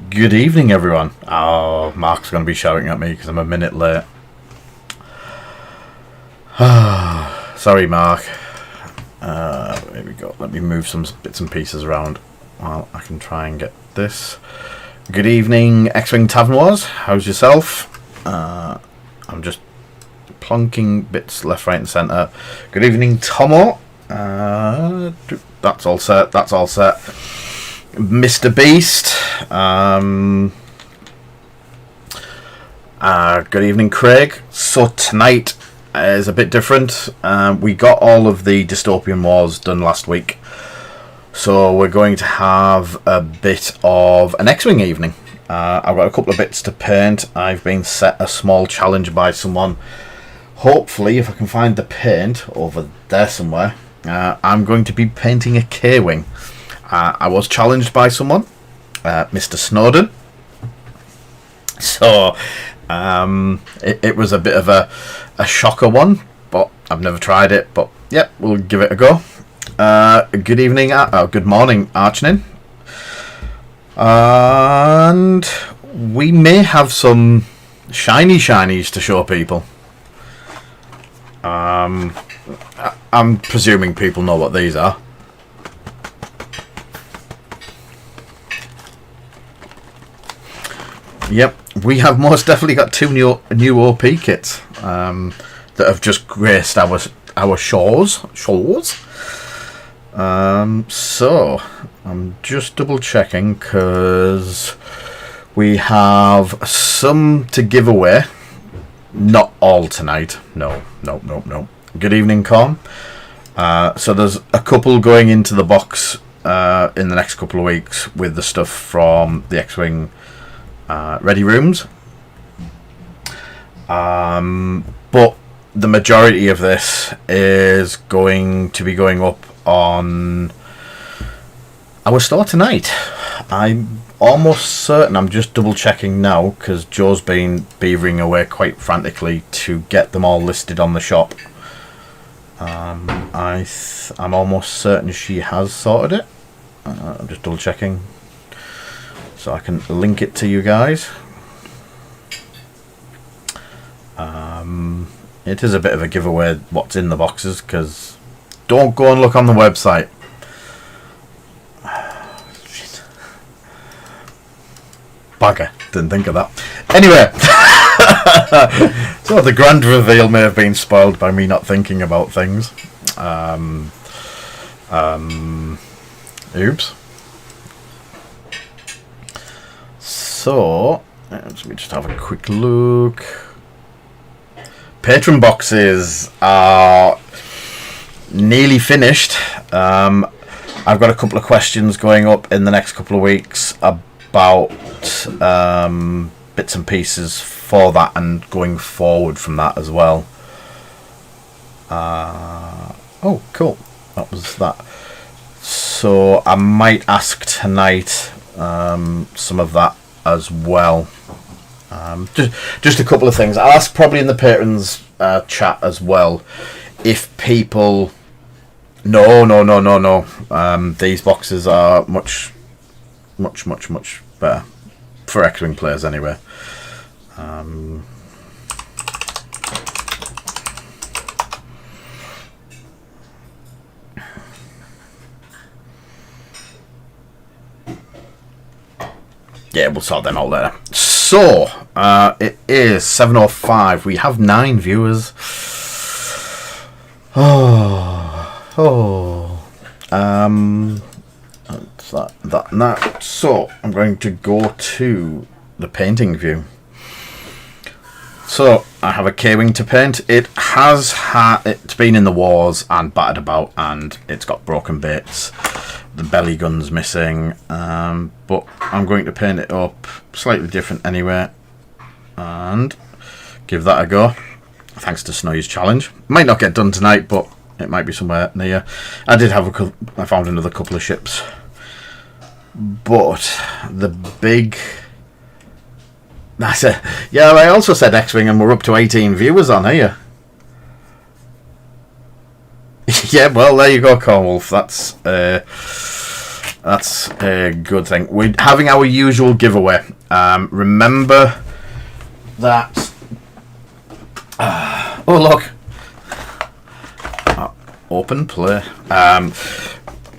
Good evening, everyone. Oh, Mark's going to be shouting at me because I'm a minute late. Sorry, Mark. Here we go. Let me move some bits and pieces around while I can try and get this. Good evening, Xwing Tavern Wars. How's yourself? I'm just plonking bits left, right, and centre. Good evening, Tomo. That's all set. That's all set. Mr. Beast. Good evening, Craig. So tonight is a bit different. We got all of the Dystopian Wars done last week, so we're going to have a bit of an Xwing evening. I've got a couple of bits to paint. I've been set a small challenge by someone. Hopefully, if I can find the paint over there somewhere, I'm going to be painting a K-Wing. I was challenged by someone, Mr. Snowden. So it was a bit of a shocker one, but I've never tried it. But yep, we'll give it a go. Good evening, good morning, Archnin. And we may have some shinies to show people. I'm presuming people know what these are. Yep, we have most definitely got two new OP kits that have just graced our shores. So I'm just double checking because we have some to give away. Not all tonight. No. Good evening, Con. So there's a couple going into the box in the next couple of weeks with the stuff from the Xwing ready rooms. But the majority of this is going to be going up on our store tonight. I'm almost certain, I'm just double checking now because Joe's been beavering away quite frantically to get them all listed on the shop. I'm almost certain she has sorted it. I'm just double checking so I can link it to you guys. It is a bit of a giveaway what's in the boxes because don't go and look on the website. Shit. Bugger, didn't think of that. Anyway, so the grand reveal may have been spoiled by me not thinking about things. Oops. So let me just have a quick look. Patron boxes are nearly finished. I've got a couple of questions going up in the next couple of weeks about bits and pieces for that and going forward from that as well. Oh, cool. That was that. So I might ask tonight some of that as well. Just a couple of things. I'll ask probably in the patrons chat as well if people. No. These boxes are much better for Xwing players anyway. Yeah, we'll sort them out later. So, it is 7:05. We have 9 viewers. That's that and that. So, I'm going to go to the painting view. So, I have a K-Wing to paint. It's been in the wars and battered about, and it's got broken bits. The belly gun's missing, but I'm going to paint it up slightly different anyway and give that a go thanks to Snowy's challenge. Might not get done tonight, but it might be somewhere near. I found another couple of ships, but the big yeah, I also said Xwing and we're up to 18 viewers on here. Yeah, well, there you go, Cornwolf. That's That's a good thing. We're having our usual giveaway. Remember that... oh, look. Open play.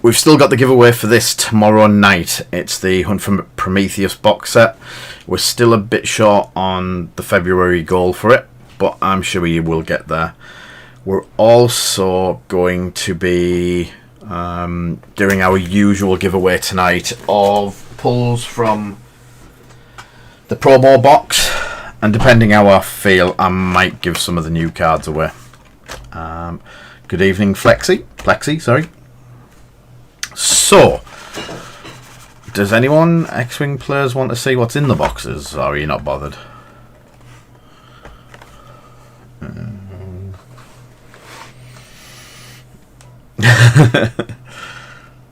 We've still got the giveaway for this tomorrow night. It's the Hunt for Prometheus box set. We're still a bit short on the February goal for it, but I'm sure we will get there. We're also going to be doing our usual giveaway tonight of pulls from the promo box, and depending how I feel, I might give some of the new cards away. Good evening, Plexi, sorry. So, does anyone X-Wing players want to see what's in the boxes, or are you not bothered?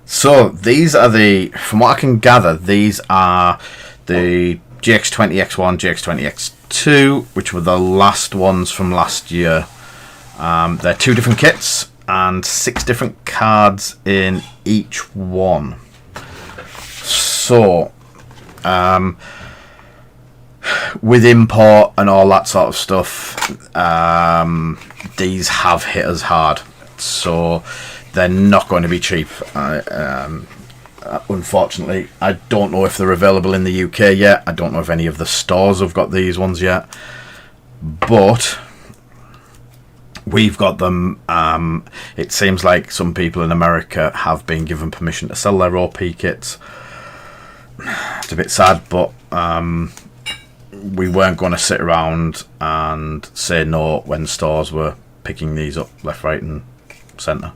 So these are from what I can gather, these are the GX20X1, GX20X2, which were the last ones from last year. They're 2 different kits and 6 different cards in each one. So, with import and all that sort of stuff, these have hit us hard. So they're not going to be cheap. Unfortunately, I don't know if they're available in the UK yet. I don't know if any of the stores have got these ones yet. But we've got them. It seems like some people in America have been given permission to sell their OP kits. It's a bit sad, but we weren't going to sit around and say no when stores were picking these up left, right and centre.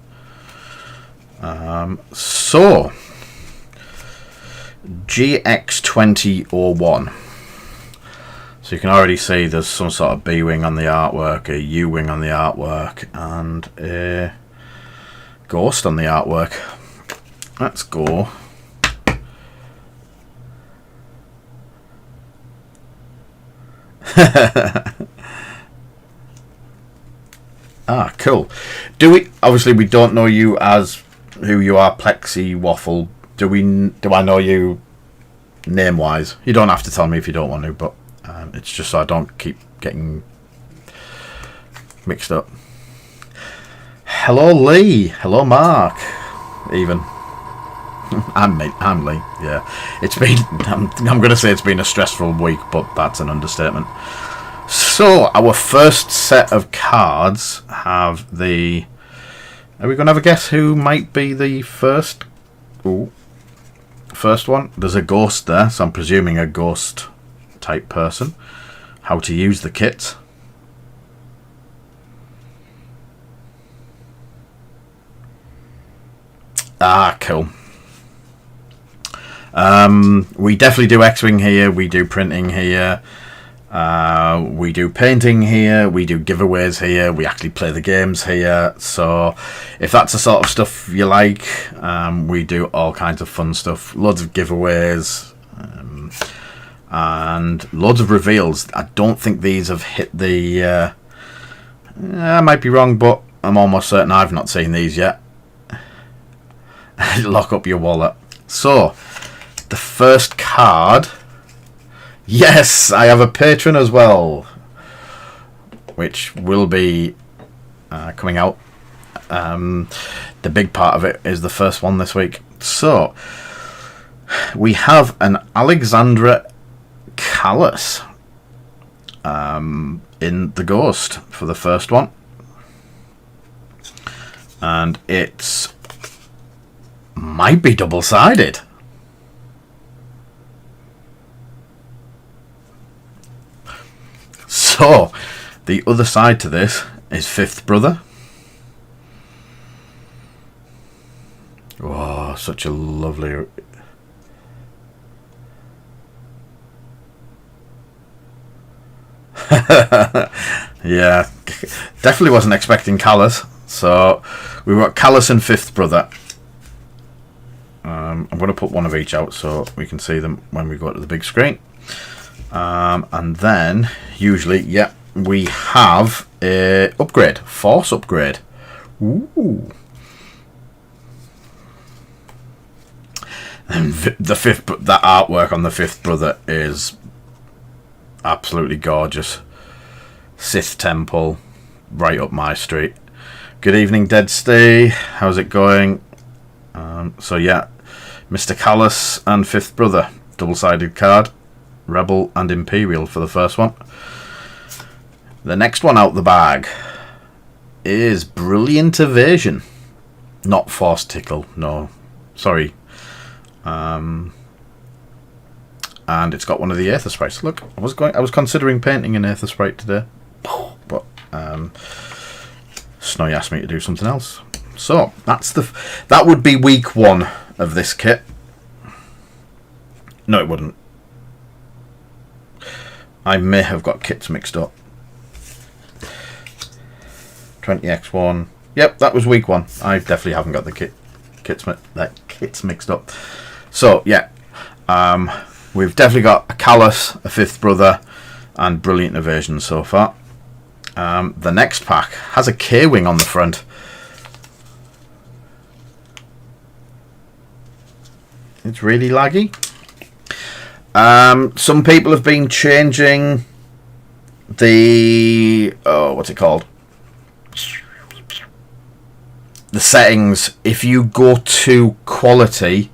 So GX2001. So you can already see there's some sort of B-wing on the artwork, a U-wing on the artwork, and a ghost on the artwork. Let's go. Ah, cool. Obviously we don't know you as who you are, Plexi Waffle. Do I know you name wise? You don't have to tell me if you don't want to, but it's just so I don't keep getting mixed up. Hello Lee. Hello Mark. Even. I'm Lee. Yeah. It's been. I'm going to say it's been a stressful week, but that's an understatement. So our first set of cards have the. Are we going to have a guess who might be the first? Ooh. First one. There's a ghost there, so I'm presuming a ghost type person. How to use the kit. Ah, cool. We definitely do Xwing here. We do printing here. We do painting here. We do giveaways here. We actually play the games here. So if that's the sort of stuff you like, we do all kinds of fun stuff. Loads of giveaways. And loads of reveals. I don't think these have hit the... I might be wrong, but I'm almost certain I've not seen these yet. Lock up your wallet. So, the first card... Yes, I have a patron as well, which will be coming out. The big part of it is the first one this week. So, we have an Alexandra Callis in the Ghost for the first one, and it's might be double-sided. So the other side to this is Fifth Brother. Oh, such a lovely... Yeah, definitely wasn't expecting Callis. So we've got Callis and Fifth Brother. I'm going to put one of each out so we can see them when we go to the big screen. And then usually, yeah, we have a upgrade, Force upgrade. Ooh. And that artwork on the fifth brother is absolutely gorgeous. Sith Temple, right up my street. Good evening, Dead Stay. How's it going? So yeah, Mr. Callus and fifth brother, double-sided card, Rebel and Imperial for the first one. The next one out the bag is Brilliant Evasion, not Force Tickle. No, sorry. And it's got one of the Aether Sprites. Look, I was considering painting an Aether Sprite today, but Snowy asked me to do something else. So that would be week 1 of this kit. No, it wouldn't. I may have got kits mixed up. 20x1. Yep, that was week 1. I definitely haven't got the kits mixed up. So yeah, we've definitely got a Callus, a fifth brother, and Brilliant Evasion so far. The next pack has a K-Wing on the front. It's really laggy. Some people have been changing the what's it called? The settings. If you go to quality,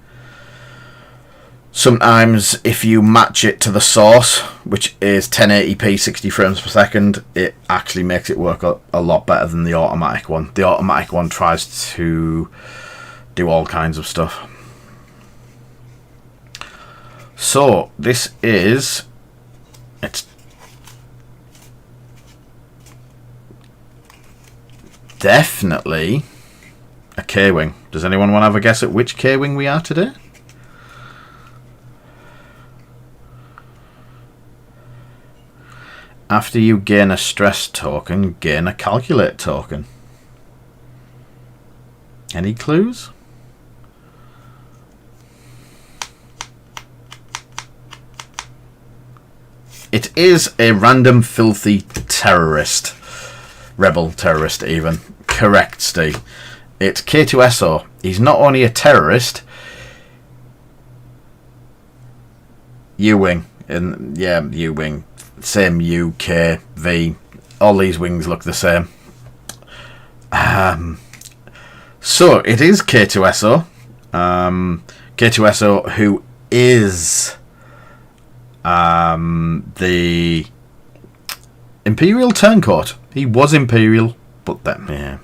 sometimes if you match it to the source, which is 1080p 60 frames per second, it actually makes it work a lot better than the automatic one. The automatic one tries to do all kinds of stuff. So this is, it's definitely a K-Wing. Does anyone want to have a guess at which K-Wing we are today? After you gain a stress token, gain a calculate token. Any clues? It is a random filthy terrorist. Rebel terrorist even. Correct, Steve. It's K2SO. He's not only a terrorist. U-Wing. Yeah, U-Wing. Same U, K, V. All these wings look the same. So it is K2SO. K2SO, who is the Imperial Turncoat. He was Imperial, but then, yeah.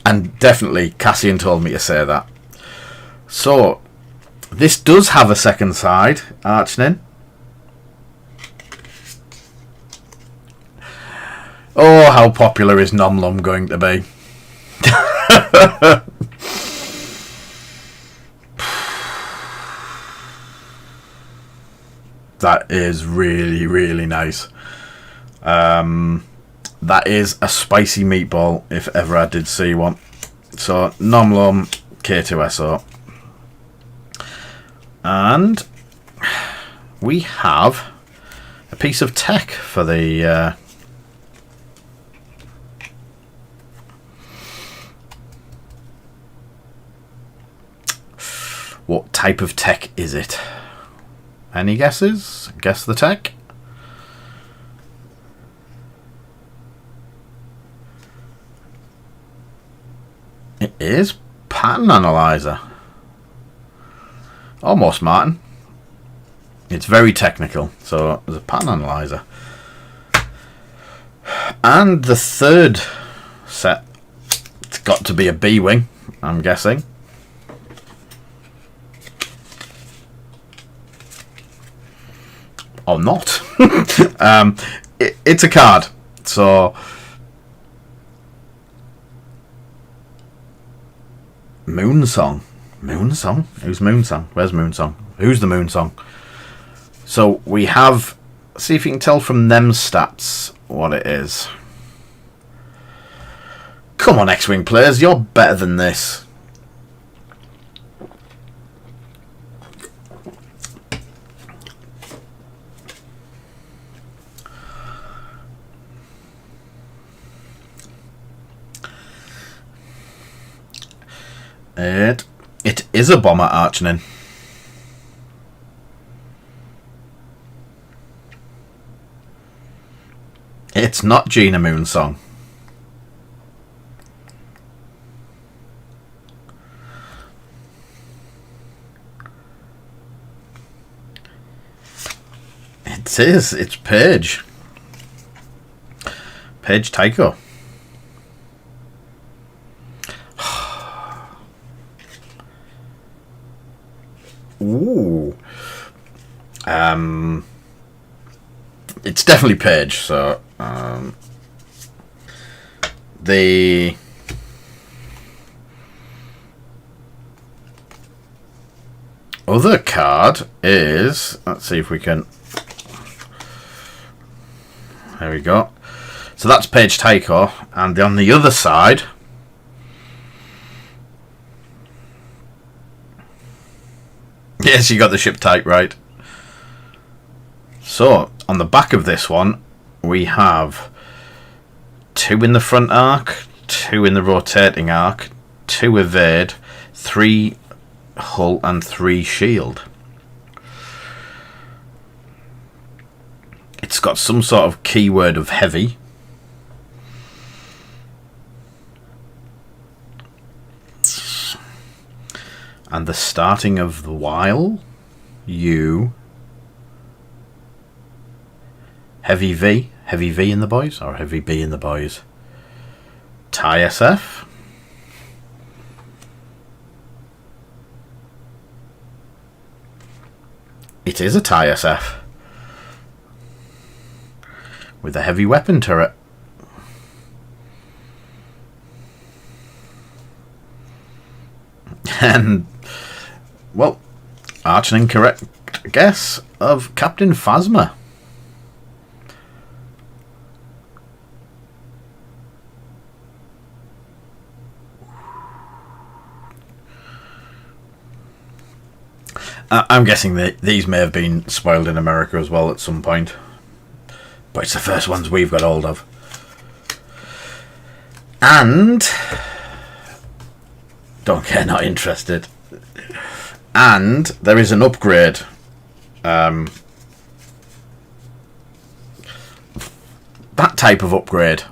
And definitely Cassian told me to say that. So this does have a second side, Archnin. Oh, how popular is Nom Lum going to be? That is really, really nice. That is a spicy meatball, if ever I did see one. So, Nom Lum, K2SO. And we have a piece of tech for the... What type of tech is it? Any guesses? Guess the tech? It is pattern analyzer. Almost, Martin. It's very technical. So there's a pattern analyzer. And the third set, it's got to be a B-Wing, I'm guessing. Or not. It's a card. So Moonsong. Moonsong? Who's Moonsong? Where's Moonsong? Who's the Moonsong? So we have, see if you can tell from them stats what it is. Come on, Xwing players, you're better than this. It is a bomber, Archnin. It's not Gina Moon's song. It is. It's Paige. Paige Tycho. Ooh. It's definitely Paige. So the other card is, let's see if we can. There we go. So that's Paige Tycho, and on the other side, yes, you got the ship type right. So on the back of this one, we have 2 in the front arc, 2 in the rotating arc, 2 evade, 3 hull, and 3 shield. It's got some sort of keyword of heavy. And the starting of the while, U. Heavy V in the boys, or heavy B in the boys. TIE SF. It is a TIE SF. With a heavy weapon turret. And, well, arch an incorrect guess of Captain Phasma. I'm guessing that these may have been spoiled in America as well at some point. But it's the first ones we've got hold of. And don't care, not interested. And there is an upgrade. That type of upgrade.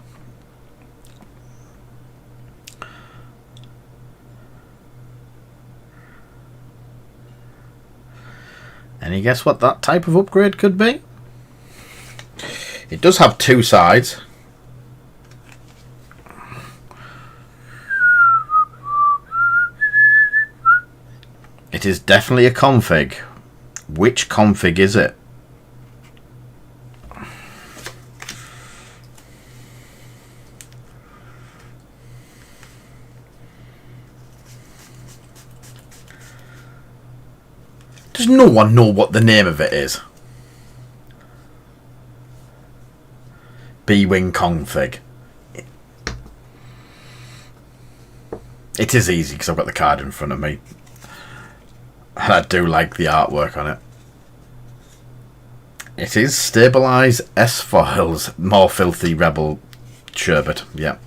Any guess what that type of upgrade could be? It does have 2 sides. It is definitely a config. Which config is it? Does no one know what the name of it is? B-Wing config. It is easy because I've got the card in front of me. And I do like the artwork on it. It is Stabilize S-Foils, More Filthy Rebel Sherbet. Yeah.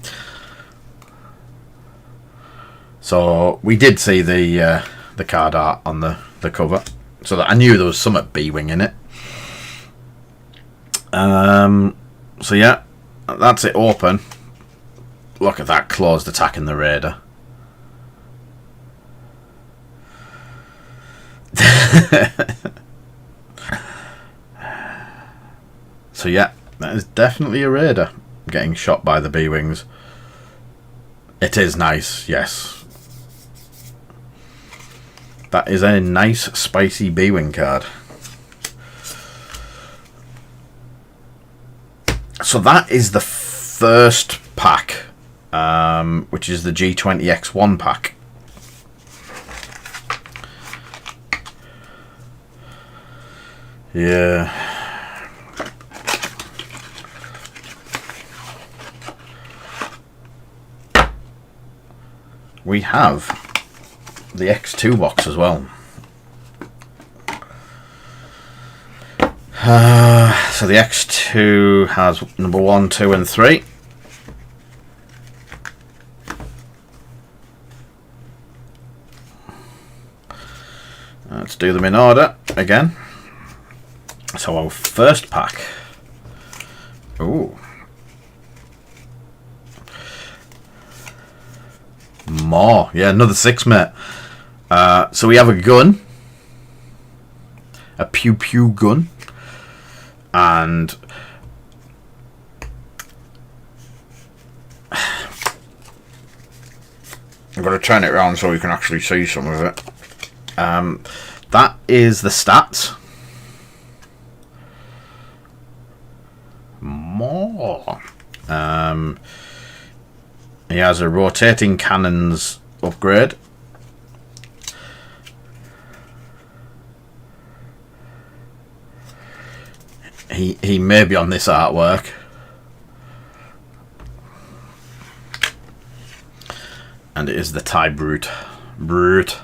So we did see the card art on the cover. So that I knew there was some at B-Wing in it. So yeah, that's it open. Look at that closed attacking the Raider. So yeah, that is definitely a Raider getting shot by the B-Wings. It is nice, yes. That is a nice spicy B-Wing card. So that is the first pack, which is the G20X1 pack. Yeah. We have the X2 box as well. So the X2 has number 1, 2 and 3. Let's do them in order again. So our first pack. Ooh. More. Yeah, another 6, mate. So we have a gun. A pew pew gun. And I'm going to turn it around so we can actually see some of it. That is the stats. More. He has a rotating cannons upgrade. He may be on this artwork. And it is the Thai Brute. Brute.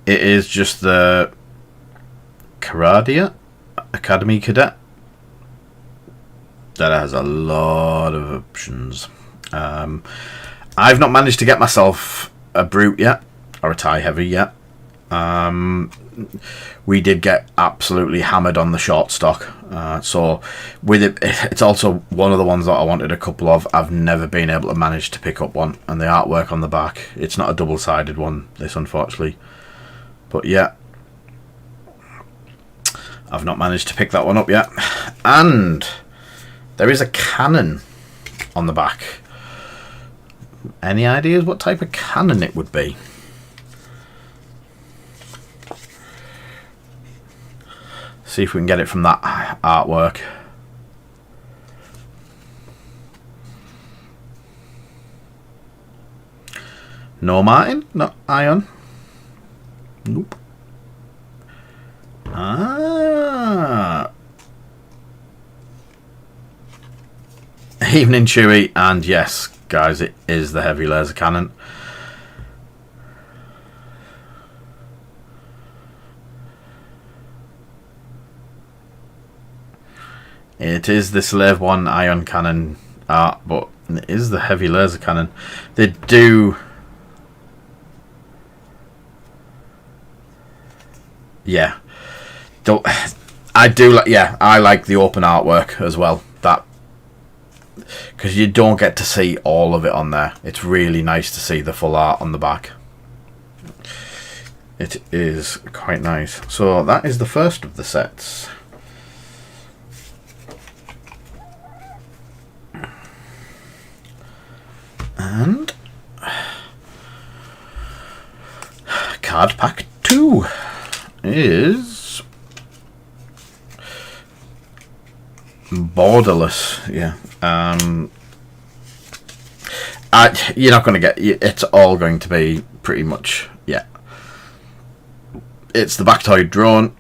It is just the Karadia Academy Cadet. That has a lot of options. I've not managed to get myself a Brute yet, or a Thai Heavy yet. We did get absolutely hammered on the short stock. So with it, it's also one of the ones that I wanted a couple of. I've never been able to manage to pick up one. And the artwork on the back, it's not a double-sided one, this, unfortunately. But yeah, I've not managed to pick that one up yet. And there is a cannon on the back. Any ideas what type of cannon it would be? See if we can get it from that artwork. No Martin? No Ion? Nope. Evening Chewy, and yes, guys, it is the heavy laser cannon. It is the Slave 1 ion cannon art, but it is the heavy laser cannon. They do... Yeah. I do like... Yeah, I like the open artwork as well. That... Because you don't get to see all of it on there. It's really nice to see the full art on the back. It is quite nice. So that is the first of the sets. And card pack 2 is Borderless. Yeah. You're not going to get... It's all going to be pretty much... Yeah. It's the Bactoid drone.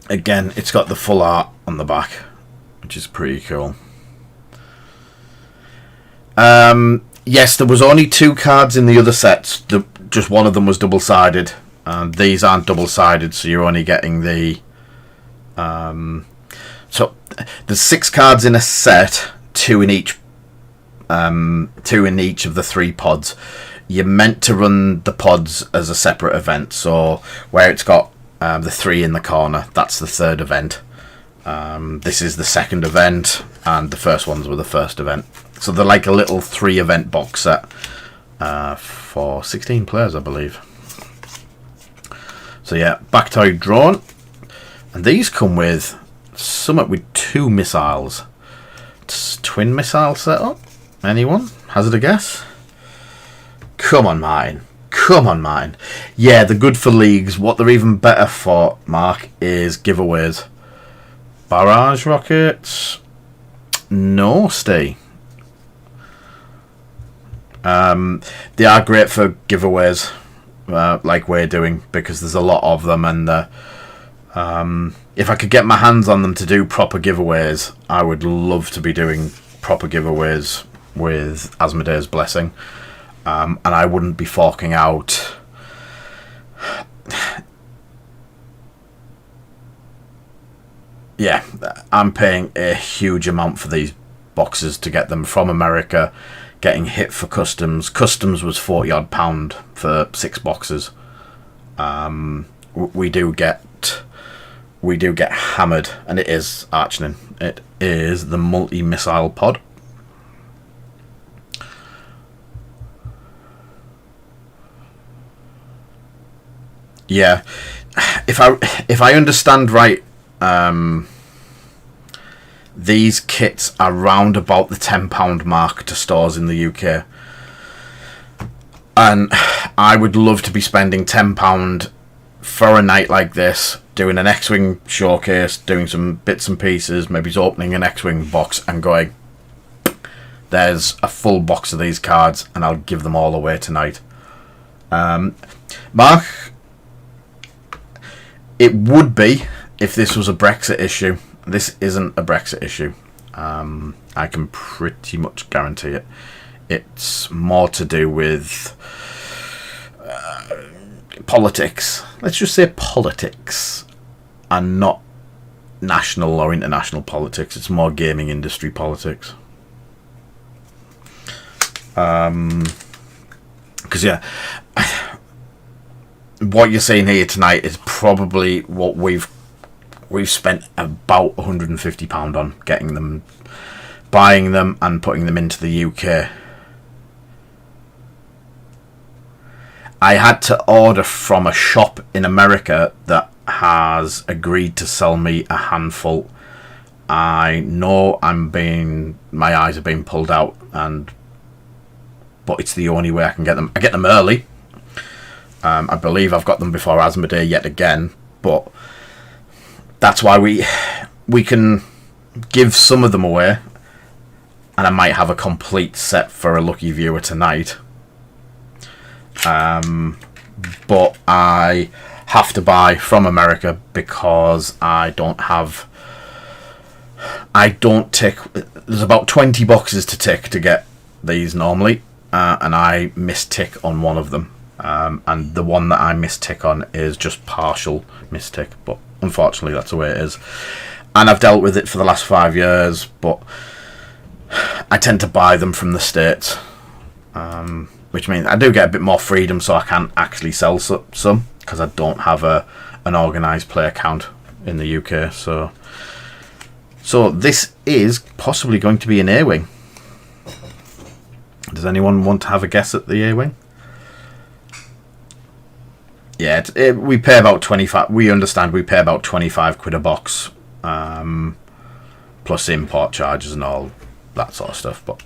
Again, it's got the full art on the back, which is pretty cool. Yes, there was only 2 cards in the other sets. Just one of them was double-sided, and these aren't double-sided, so you're only getting the... So there's 6 cards in a set, 2 in each. 2 in each of the 3 pods. You're meant to run the pods as a separate event. So where it's got the 3 in the corner, that's the 3rd event. This is the 2nd event, and the first ones were the 1st event. So they're like a little 3-event box set for 16 players, I believe. So yeah, Bactoid drone. And these come with somewhat with 2 missiles. It's twin missile setup. Anyone? Hazard a guess? Come on, mine. Come on, mine. Yeah, they're good for leagues. What they're even better for, Mark, is giveaways. Barrage rockets. No, Steve. They are great for giveaways, like we're doing, because there's a lot of them, and if I could get my hands on them to do proper giveaways, I would love to be doing proper giveaways with Asmodee's Blessing, and I wouldn't be forking out yeah, I'm paying a huge amount for these boxes to get them from America, getting hit for customs. Customs was £40 odd for 6 boxes. We do get hammered, and it is Archnin. It is the multi-missile pod. Yeah, if I understand right, these kits are round about the £10 mark to stores in the UK, and I would love to be spending £10 for a night like this, doing an Xwing showcase, doing some bits and pieces, maybe opening an Xwing box and going, there's a full box of these cards and I'll give them all away tonight. Mark, it would be if this was a Brexit issue. This isn't a Brexit issue. I can pretty much guarantee it. It's more to do with politics. Let's just say politics, and not national or international politics. It's more gaming industry politics. Because yeah, what you're seeing here tonight is probably what we've spent about £150 on getting them, buying them and putting them into the UK. I had to order from a shop in America that has agreed to sell me a handful. I know my eyes are being pulled out, but it's the only way I can get them. I get them early. I believe I've got them before Asmodee yet again, but that's why we can give some of them away, and I might have a complete set for a lucky viewer tonight. But I have to buy from America because I don't tick. There's about 20 boxes to tick to get these normally, and I mistick on one of them. And the one that I mistick on is just partial mistick, but unfortunately that's the way it is. And I've dealt with it for the last 5 years, but I tend to buy them from the States, which means I do get a bit more freedom, so I can actually sell some because I don't have an organised play account in the UK. So this is possibly going to be an A-Wing. Does anyone want to have a guess at the A-Wing? Yeah, we pay about 25. We understand we pay about 25 quid a box, plus import charges and all that sort of stuff. But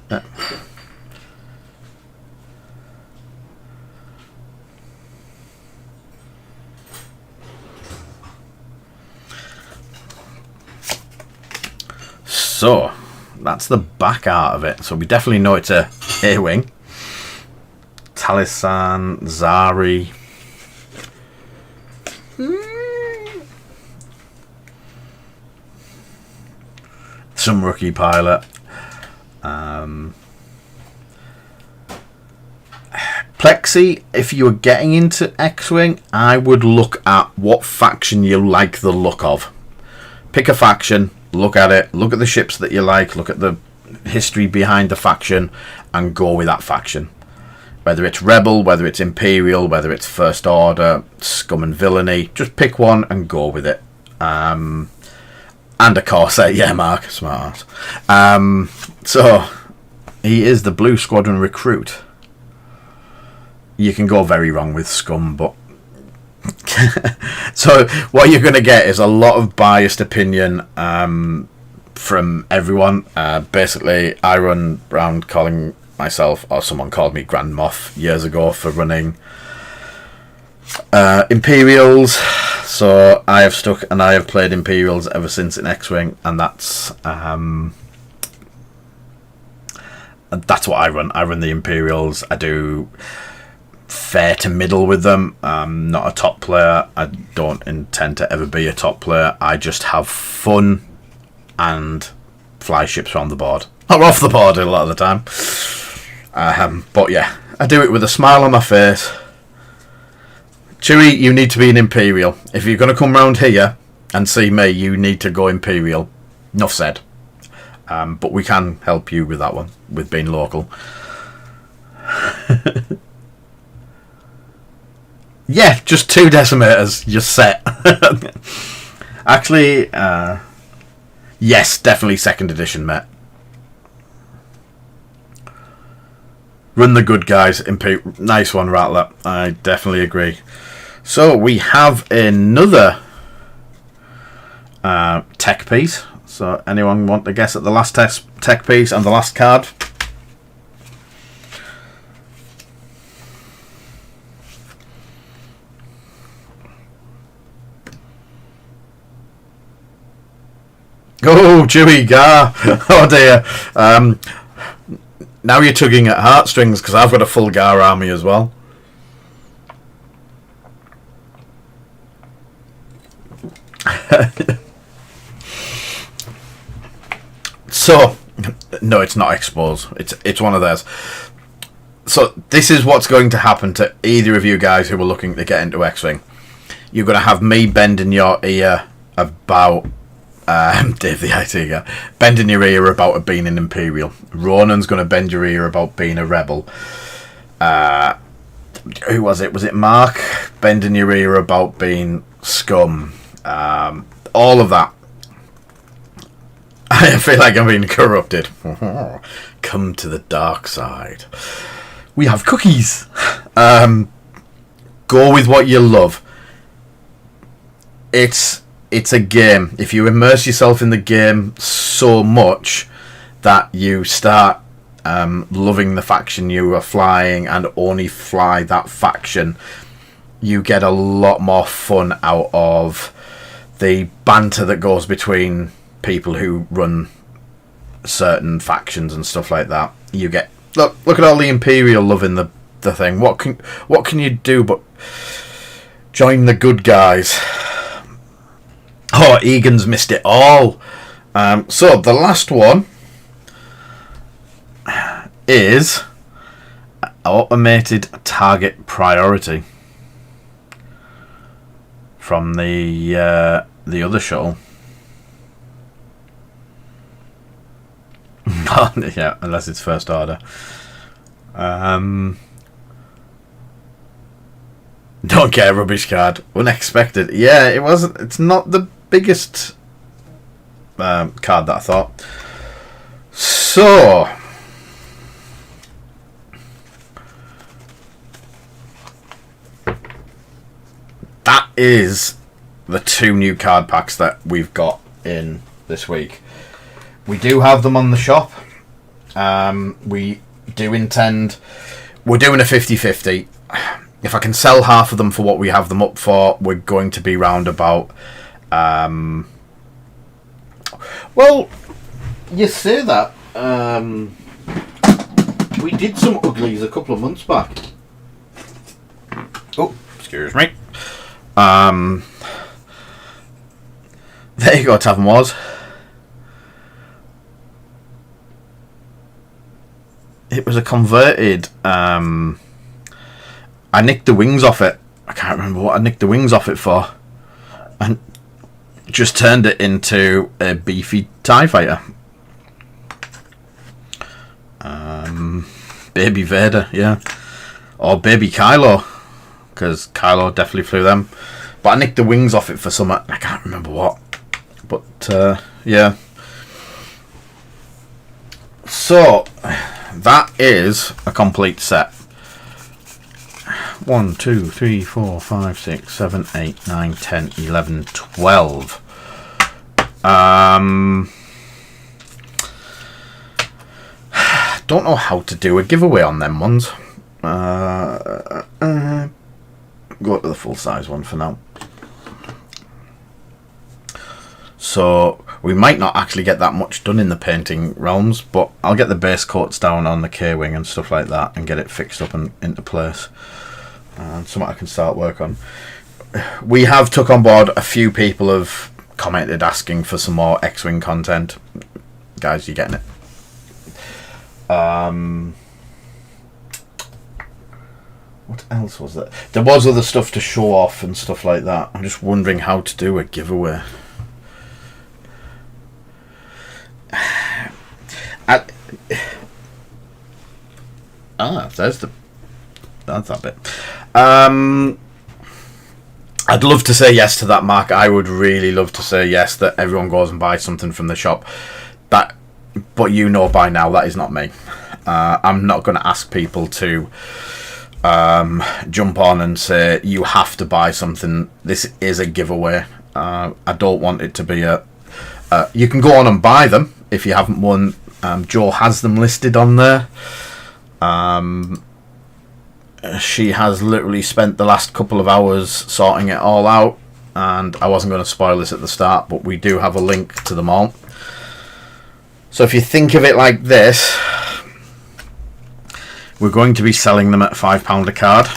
so that's the back art of it. So we definitely know it's a A-Wing. Talisan, Zari. Some rookie pilot. Plexi, if you were getting into Xwing, I would look at what faction you like the look of. Pick a faction, look at it, look at the ships that you like, look at the history behind the faction, and go with that faction. Whether it's Rebel, whether it's Imperial, whether it's First Order, Scum and Villainy, just pick one and go with it. And a Corsair, yeah, Mark, smart ass. So, he is the Blue Squadron recruit. You can go very wrong with Scum, but... So, what you're going to get is a lot of biased opinion from everyone. Basically, I run around calling myself, or someone called me Grand Moff years ago for running Imperials. So I have stuck and I have played Imperials ever since in Xwing, and that's what I run. I run the Imperials. I do fair to middle with them. I'm not a top player. I don't intend to ever be a top player. I just have fun and fly ships around the board. Or off the board a lot of the time. But yeah, I do it with a smile on my face. Chewie, you need to be an Imperial. If you're going to come round here and see me, you need to go Imperial. Enough said. But we can help you with that one, with being local. Yeah, just 2 decimators. You're set. Actually, yes, definitely 2nd edition, mate. Run the good guys. Nice one, Rattler. I definitely agree. So we have another tech piece. So anyone want to guess at the last tech piece and the last card? Oh, Chewy Gar. Oh dear. Now you're tugging at heartstrings because I've got a full Gar army as well. So, no, it's not Expose. It's one of theirs. So this is what's going to happen to either of you guys who are looking to get into Xwing. You're going to have me bending your ear about Dave the IT guy, bending your ear about it being an Imperial. Ronan's going to bend your ear about being a Rebel. Who was it? Was it Mark? Bending your ear about being Scum. All of that. I feel like I'm being corrupted. Come to the dark side. We have cookies. Go with what you love. It's a game. If you immerse yourself in the game so much that you start loving the faction you are flying and only fly that faction, you get a lot more fun out of the banter that goes between people who run certain factions and stuff like that. You get look at all the Imperial loving the thing. What can you do but join the good guys? Oh, Egan's missed it all. So the last one is automated target priority from the other shuttle. Yeah, unless it's first order. Don't care, rubbish card. Unexpected. Yeah, it wasn't. It's not the biggest card that I thought. So that is the 2 new card packs that we've got in this week. We do have them on the shop. We do intend... We're doing a 50-50. If I can sell half of them for what we have them up for, we're going to be round about... well, you say that. We did some uglies a couple of months back. Oh, excuse me. There you go, Tavern Wars. It was a converted. I nicked the wings off it. I can't remember what I nicked the wings off it for, and just turned it into a beefy TIE fighter. Baby Vader, yeah, or Baby Kylo, because Kylo definitely flew them. But I nicked the wings off it for something. I can't remember what. But yeah. So that is a complete set. 1, 2, 3, 4, 5, 6, 7, 8, 9, 10, 11, 12. Don't know how to do a giveaway on them ones. Go to the full size one for now. So we might not actually get that much done in the painting realms, but I'll get the base coats down on the K-Wing and stuff like that and get it fixed up and into place. And something I can start work on. We have took on board a few people have commented asking for some more X-Wing content. Guys, you're getting it. What else was there? There was other stuff to show off and stuff like that. I'm just wondering how to do a giveaway. That's that bit. I'd love to say yes to that, Mark. I would really love to say yes that everyone goes and buys something from the shop. But you know by now that is not me. I'm not going to ask people to jump on and say you have to buy something. This is a giveaway. I don't want it to be you can go on and buy them if you haven't won. Jo has them listed on there. She has literally spent the last couple of hours sorting it all out, and I wasn't going to spoil this at the start, but we do have a link to them all. So if you think of it like this, we're going to be selling them at £5 a card,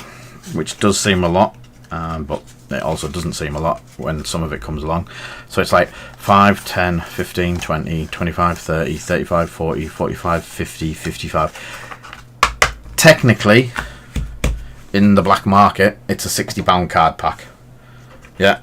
which does seem a lot, but it also doesn't seem a lot when some of it comes along. So it's like 5, 10, 15, 20, 25, 30, 35, 40, 45, 50, 55. Technically, in the black market, it's a £60 card pack. Yeah.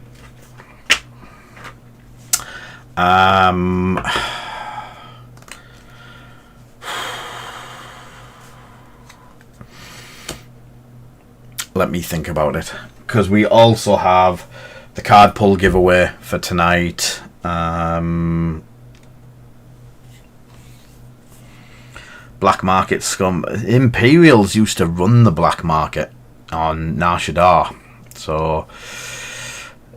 Let me think about it, because we also have the card pull giveaway for tonight. Black market scum. Imperials used to run the black market on Nar Shaddaa, so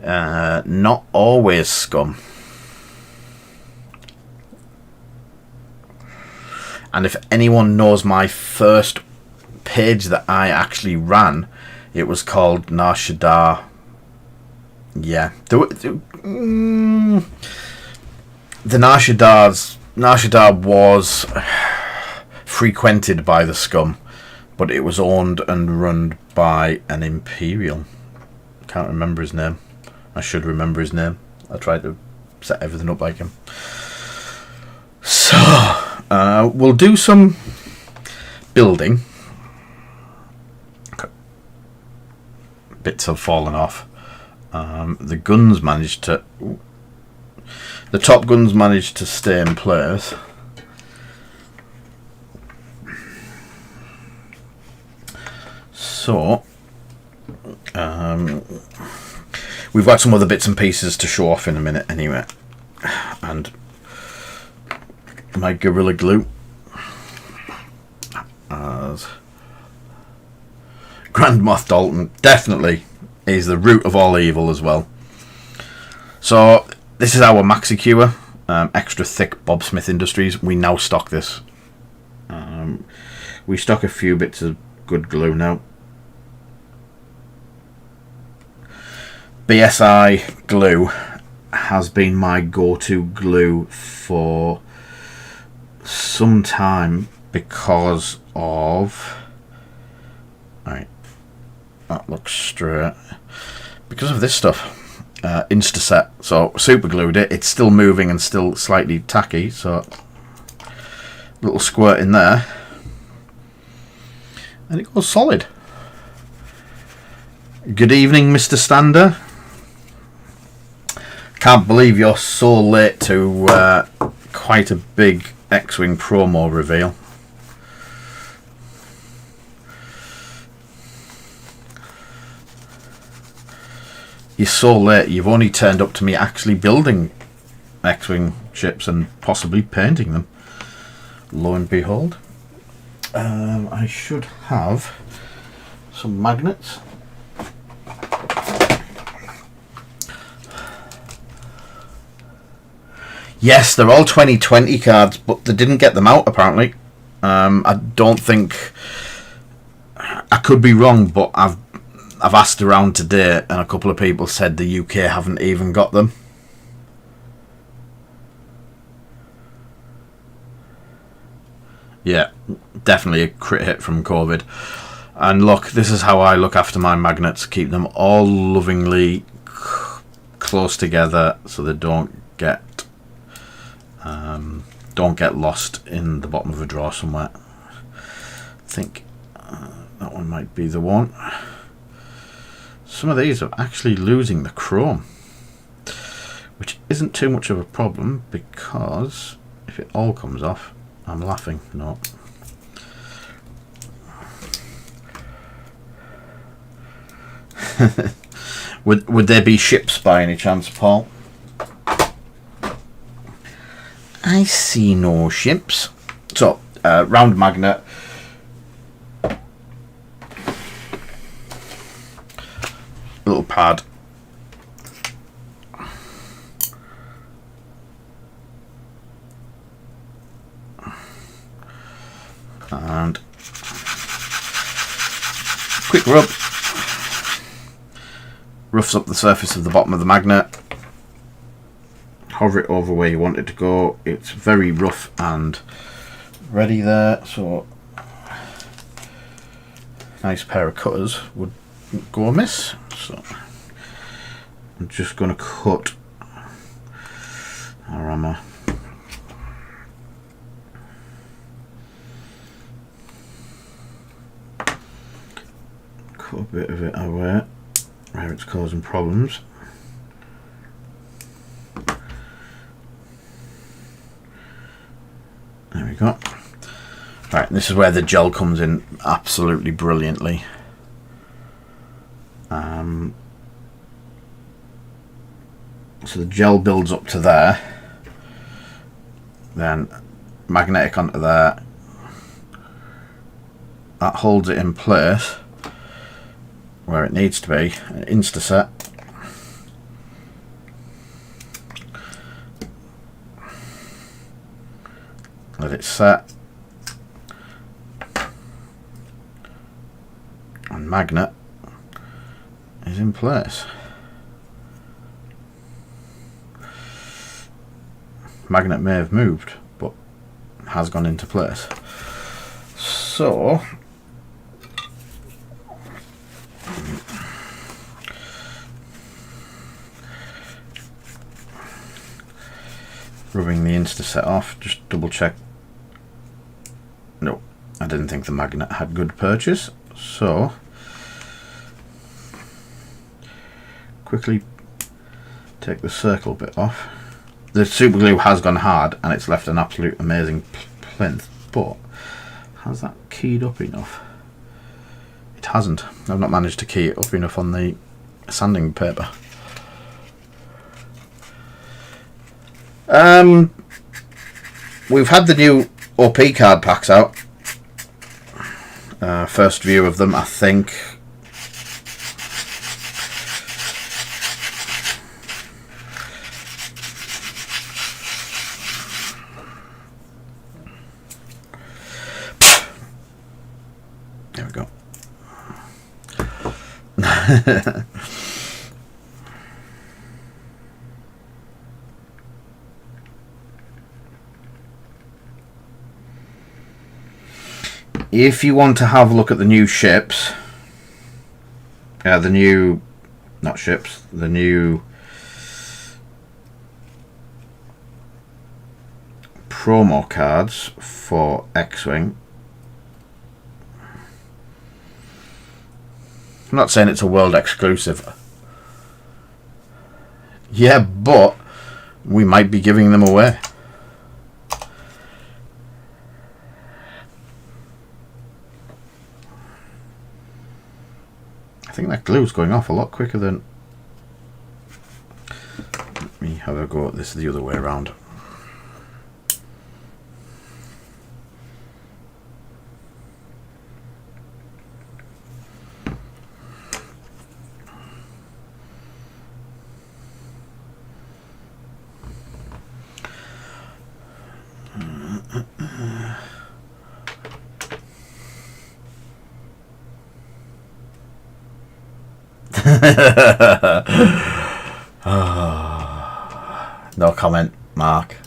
not always scum. And if anyone knows my first page that I actually ran, it was called Nar Shaddaa. Yeah, the Nar Shaddaa was frequented by the scum, but it was owned and run by an Imperial. Can't remember his name. I should remember his name. I tried to set everything up like him. So we'll do some building. Bits have fallen off. The guns managed to... The top guns managed to stay in place. So, we've got some other bits and pieces to show off in a minute anyway. And my Gorilla Glue. As Grand Moff Dalton definitely is the root of all evil as well. So this is our Maxi Cure, extra thick Bob Smith Industries. We now stock this. We stock a few bits of good glue now. BSI glue has been my go-to glue for some time because of... Right, that looks straight. Because of this stuff, Instaset. So super glued it. It's still moving and still slightly tacky. So little squirt in there, and it goes solid. Good evening, Mr. Stander. Can't believe you're so late to quite a big Xwing promo reveal. You're so late, you've only turned up to me actually building Xwing ships and possibly painting them. Lo and behold. I should have some magnets. Yes, they're all 2020 cards, but they didn't get them out apparently. I don't think... I could be wrong, but I've asked around today and a couple of people said the UK haven't even got them. Yeah, definitely a crit hit from COVID. And look, this is how I look after my magnets. Keep them all lovingly close together so they don't get lost in the bottom of a drawer somewhere. I think that one might be the one. Some of these are actually losing the chrome, which isn't too much of a problem because if it all comes off, I'm laughing. No. Would there be ships by any chance, Paul? I see no ships. So, round magnet. pad. And quick rub. Roughs up the surface of the bottom of the magnet. Hover it over where you want it to go. It's very rough and ready there, so nice pair of cutters would go amiss. So I'm just going to cut our hammer. Cut a bit of it away where it's causing problems. There we go. Right, this is where the gel comes in absolutely brilliantly. So the gel builds up to there, then magnetic onto there. That holds it in place where it needs to be. Insta-set. Let it set. And magnet is in place. Magnet may have moved, but has gone into place. So rubbing the Insta-set off, just double check. No, I didn't think the magnet had good purchase, so quickly take the circle bit off. The super glue has gone hard and it's left an absolute amazing plinth, but has that keyed up enough? It hasn't. I've not managed to key it up enough on the sanding paper. We've had the new OP card packs out. First view of them, I think. There we go. If you want to have a look at the new ships, the new promo cards for Xwing. I'm not saying it's a world exclusive. Yeah, but we might be giving them away. I think that glue's going off a lot quicker than... Let me have a go at this the other way around. No comment, Mark.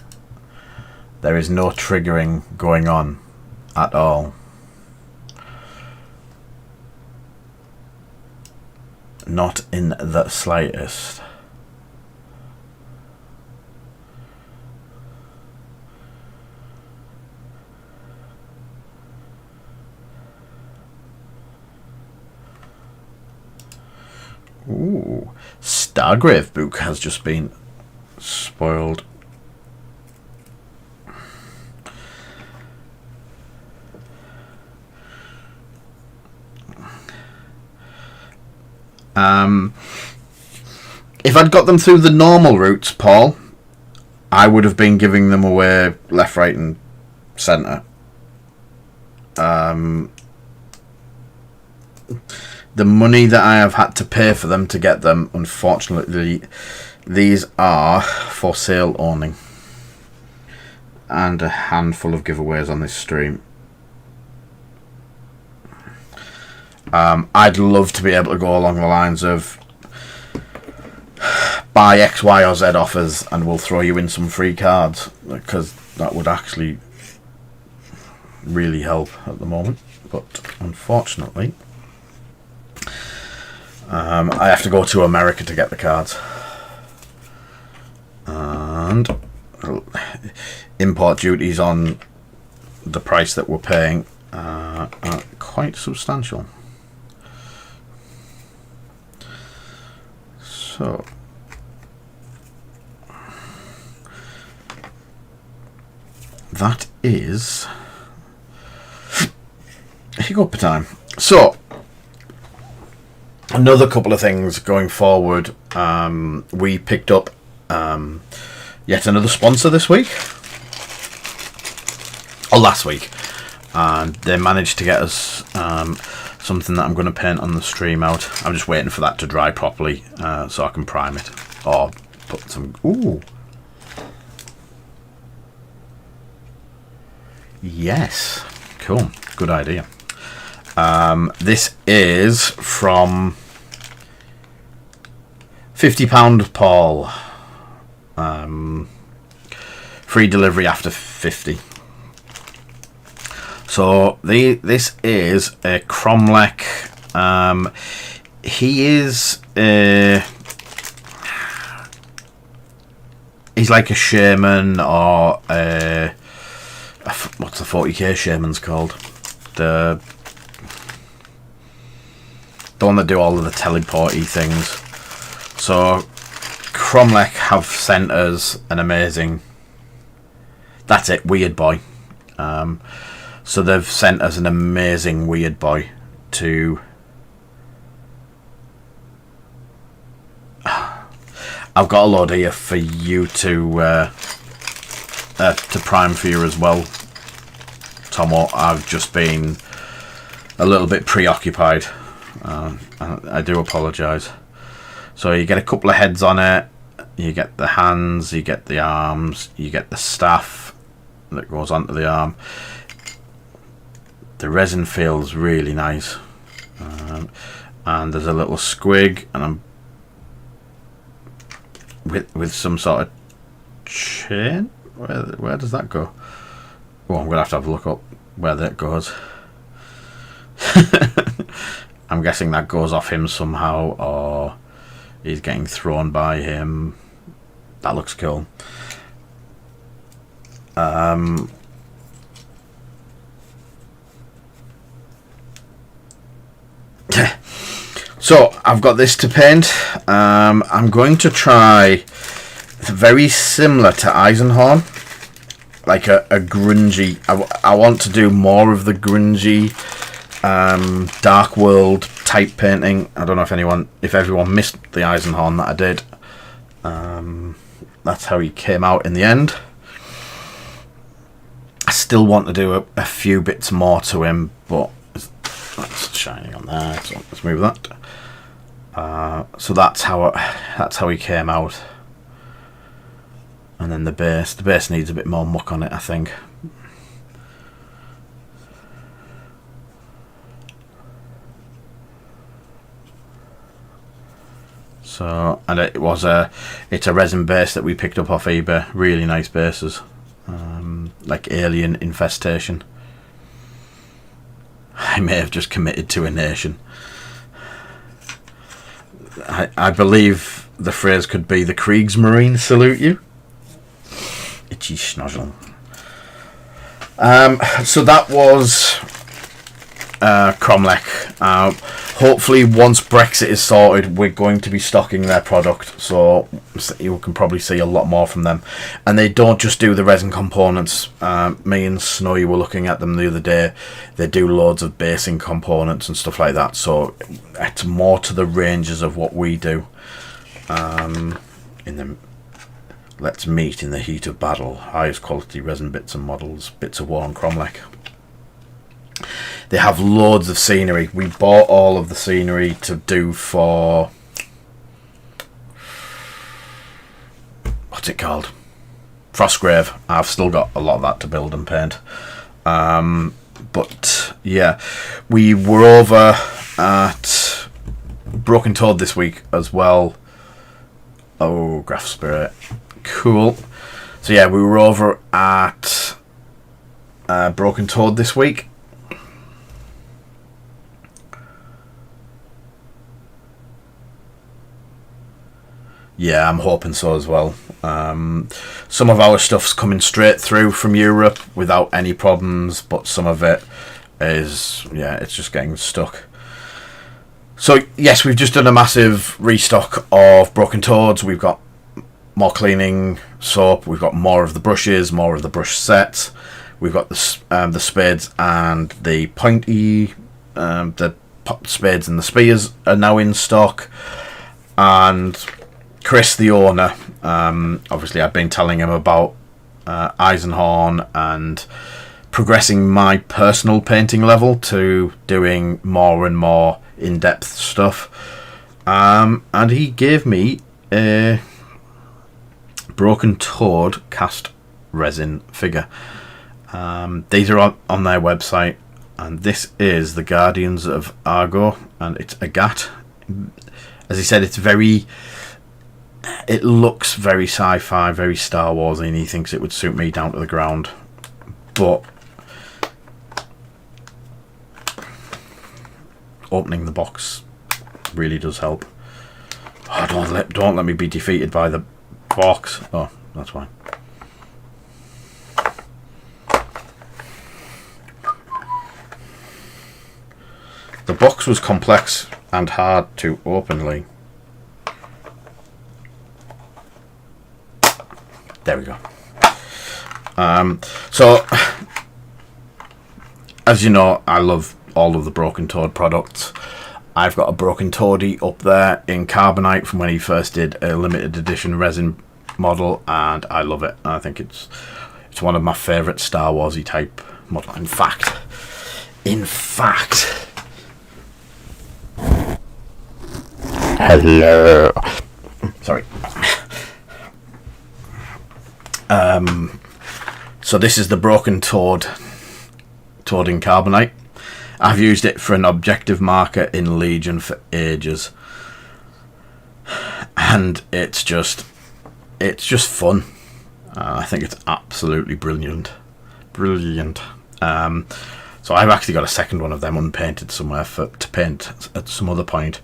There is no triggering going on at all. Not in the slightest. Ooh, Stargrave book has just been spoiled. If I'd got them through the normal routes, Paul, I would have been giving them away left, right and centre. the money that I have had to pay for them to get them, unfortunately, these are for sale only. And a handful of giveaways on this stream. I'd love to be able to go along the lines of buy X, Y, or Z offers and we'll throw you in some free cards, because that would actually really help at the moment. But unfortunately, I have to go to America to get the cards, and import duties on the price that we're paying are quite substantial. So that is hiccup time. So another couple of things going forward. We picked up yet another sponsor this week, or last week, and they managed to get us something that I'm going to paint on the stream out. I'm just waiting for that to dry properly so I can prime it, or put some... Ooh. Yes. Cool. Good idea. This is from £50 Paul. Free delivery after 50. So this is a Cromlech. He is he's like a shaman, or what's the 40k shaman's called? The one that do all of the teleporty things. So Cromlech have sent us an amazing, that's it, weird boy. So they've sent us an amazing weird boy to... I've got a load here for you to prime for you as well, Tomo. I've just been a little bit preoccupied. I do apologise. So you get a couple of heads on it. You get the hands, you get the arms, you get the staff that goes onto the arm. The resin feels really nice, and there's a little squig, and I'm with some sort of chain. Where does that go? Oh, I'm gonna have to have a look up where that goes. I'm guessing that goes off him somehow, or he's getting thrown by him. That looks cool. So I've got this to paint. I'm going to try very similar to Eisenhorn, like a grungy. I want to do more of the grungy dark world type painting. I don't know if everyone missed the Eisenhorn that I did. That's how he came out in the end. I still want to do a few bits more to him, but that's shining on there, so let's move that. So that's how he came out. And then the base needs a bit more muck on it, I think. So, and it's a resin base that we picked up off eBay. Really nice bases, like Alien Infestation. I may have just committed to a nation. I believe the phrase could be the Kriegsmarine salute you. Itchy schnozzle. So that was Cromlech. Hopefully once Brexit is sorted, we're going to be stocking their product, so you can probably see a lot more from them. And they don't just do the resin components. Me and Snowy were looking at them the other day. They do loads of basing components and stuff like that, so it's more to the ranges of what we do. Let's meet in the heat of battle. Highest quality resin bits and models, bits of war on Cromlech. They have loads of scenery. We bought all of the scenery to do for... what's it called? Frostgrave. I've still got a lot of that to build and paint. But yeah, we were over at Broken Toad this week as well. Oh, Graph Spirit. Cool. So yeah, we were over at Broken Toad this week. Yeah, I'm hoping so as well. Some of our stuff's coming straight through from Europe without any problems, but some of it is, yeah, it's just getting stuck. So, yes, we've just done a massive restock of Broken Toads. We've got more cleaning soap. We've got more of the brushes, more of the brush sets. We've got the spades and the pointy, the spades and the spears are now in stock. And Chris, the owner, obviously I've been telling him about Eisenhorn and progressing my personal painting level to doing more and more in-depth stuff. And he gave me a Broken Toad cast resin figure. These are on their website, and this is the Guardians of Argo, and it's a GAT. As he said, it looks very sci-fi, very Star Wars-y, and he thinks it would suit me down to the ground. But opening the box really does help. Oh, don't let me be defeated by the box. Oh, that's fine. The box was complex and hard to open, Lee. There we go. So, as you know, I love all of the Broken Toad products. I've got a Broken Toady up there in Carbonite from when he first did a limited edition resin model, and I love it. I think it's one of my favourite Star Warsy type model. In fact, hello. Sorry. So this is the Broken Toad in Carbonite. I've used it for an objective marker in Legion for ages, and it's just fun. I think it's absolutely brilliant. So I've actually got a second one of them unpainted somewhere to paint at some other point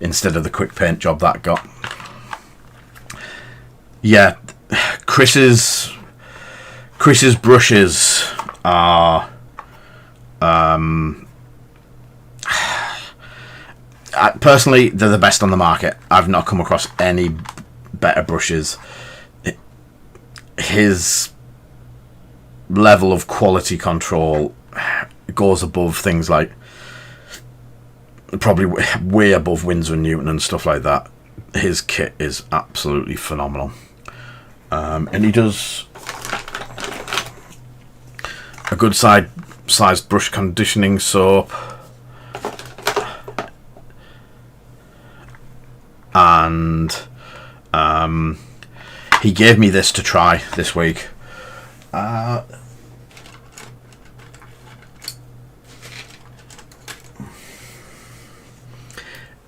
instead of the quick paint job that got. Yeah, Chris's brushes are personally, they're the best on the market. I've not come across any better brushes. His level of quality control goes above things like, probably way above Winsor & Newton and stuff like that. His kit is absolutely phenomenal. And he does a good sized brush conditioning soap, and he gave me this to try this week.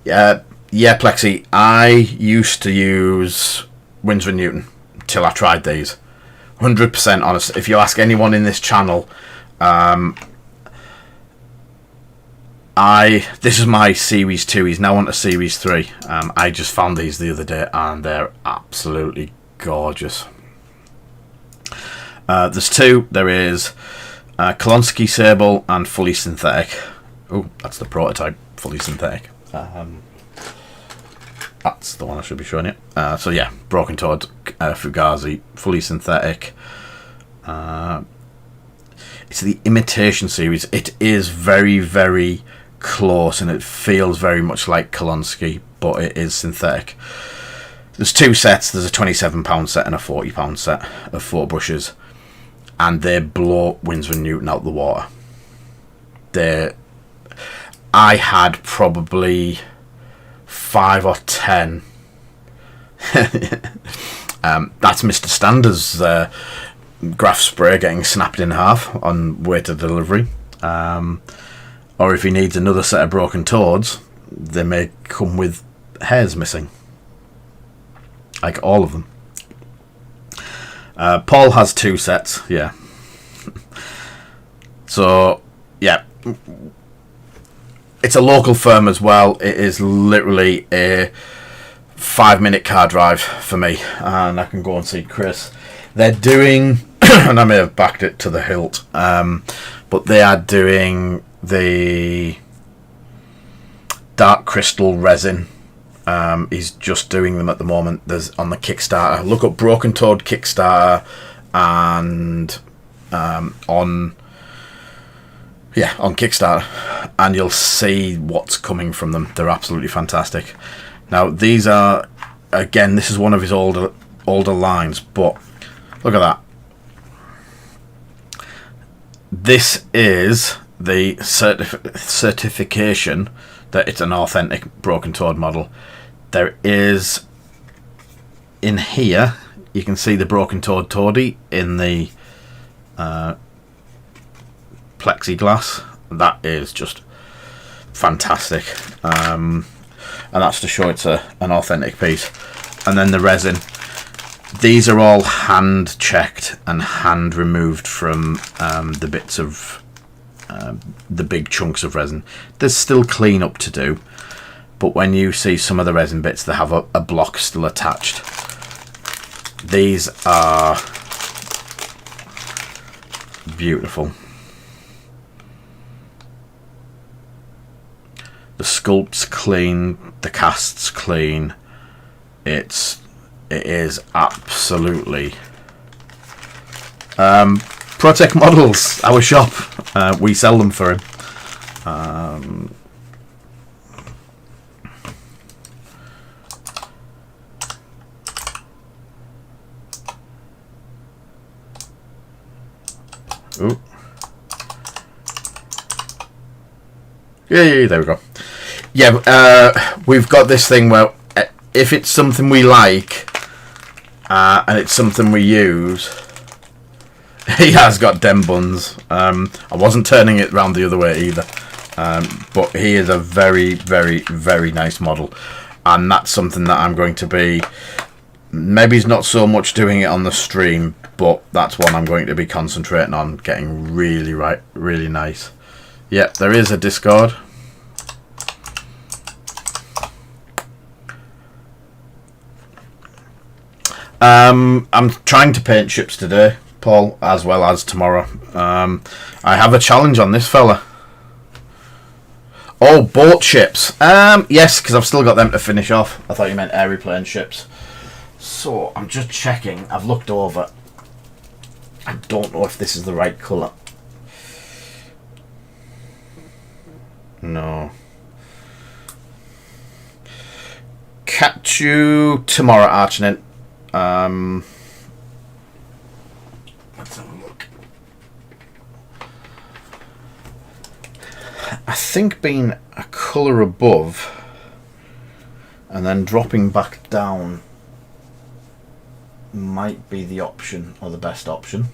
Yeah, Plexi, I used to use Winsor & Newton till I tried these. 100% honest. If you ask anyone in this channel, this is my Series 2. He's now on to Series 3. I just found these the other day, and they're absolutely gorgeous. There's two. There is Kolonsky Sable and Fully Synthetic. Oh, that's the prototype, Fully Synthetic. That's the one I should be showing you. So yeah, Broken Toad, Fugazi, Fully Synthetic. It's the Imitation series. It is very, very close, and it feels very much like Kolonsky, but it is synthetic. There's two sets. There's a £27 set and a £40 set of 4 brushes, and they blow Winsor & Newton out the water. I had probably 5 or 10. That's Mr. Standard's graph spray getting snapped in half on way to delivery. Or if he needs another set of broken toads, they may come with hairs missing. Like all of them. Paul has 2 sets, yeah. So, yeah. It's a local firm as well. It is literally a 5-minute car drive for me. And I can go and see Chris. They're doing, and I may have backed it to the hilt, but they are doing the dark crystal resin. He's just doing them at the moment. There's on the Kickstarter. Look up Broken Toad Kickstarter, and on Kickstarter, and you'll see what's coming from them. They're absolutely fantastic. Now these are, again, this is one of his older lines, but look at that. This is the certification that it's an authentic Broken Toad model. There is, in here, you can see the Broken Toad toady in the plexiglass. That is just fantastic. And that's to show it's an authentic piece. And then the resin. These are all hand checked and hand removed from the bits of the big chunks of resin. There's still cleanup to do, but when you see some of the resin bits, they have a block still attached. These are beautiful. The sculpt's clean, the cast's clean. It is absolutely Protect Models, our shop. We sell them for him. Ooh. Yeah, there we go. Yeah, we've got this thing where if it's something we like and it's something we use, he has got dem buns. I wasn't turning it round the other way either, but he is a very, very, very nice model, and that's something that I'm going to be, maybe not so much doing it on the stream, but that's one I'm going to be concentrating on getting really right, really nice. Yeah, there is a Discord. I'm trying to paint ships today, Paul, as well as tomorrow. I have a challenge on this fella. Oh, boat ships. Yes, because I've still got them to finish off. I thought you meant aeroplane ships. So, I'm just checking. I've looked over. I don't know if this is the right colour. No. Catch you tomorrow, Archnet. Let's have a look. I think being a colour above and then dropping back down might be the option, or the best option.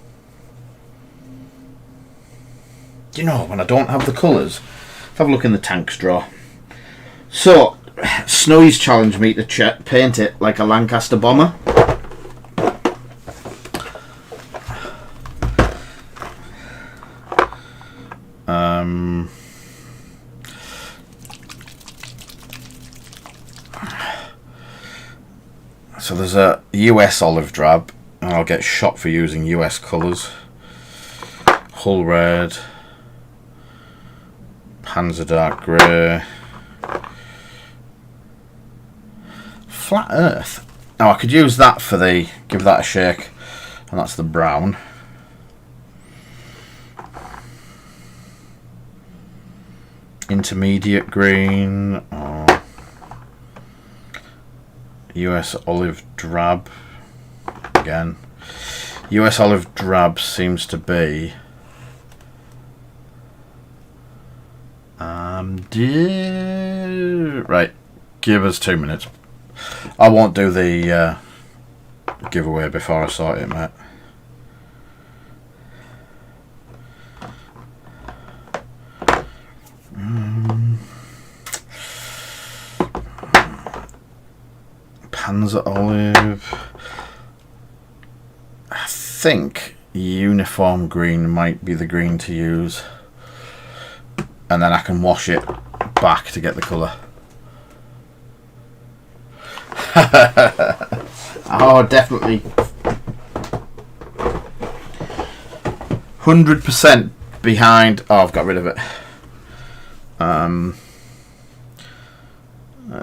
You know, when I don't have the colours, let's have a look in the tanks drawer. So, Snowy's challenged me to paint it like a Lancaster bomber. So there's a US olive drab, and I'll get shot for using US colours. Hull red, Panzer dark grey, flat earth. Now I could use that for the, give that a shake, and that's the brown. Intermediate green, or US olive drab. Again, US olive drab seems to be Right, give us 2 minutes. I won't do the giveaway before I sort it, mate. Panzer Olive. I think uniform green might be the green to use, and then I can wash it back to get the colour. Oh, definitely 100% behind. Oh, I've got rid of it.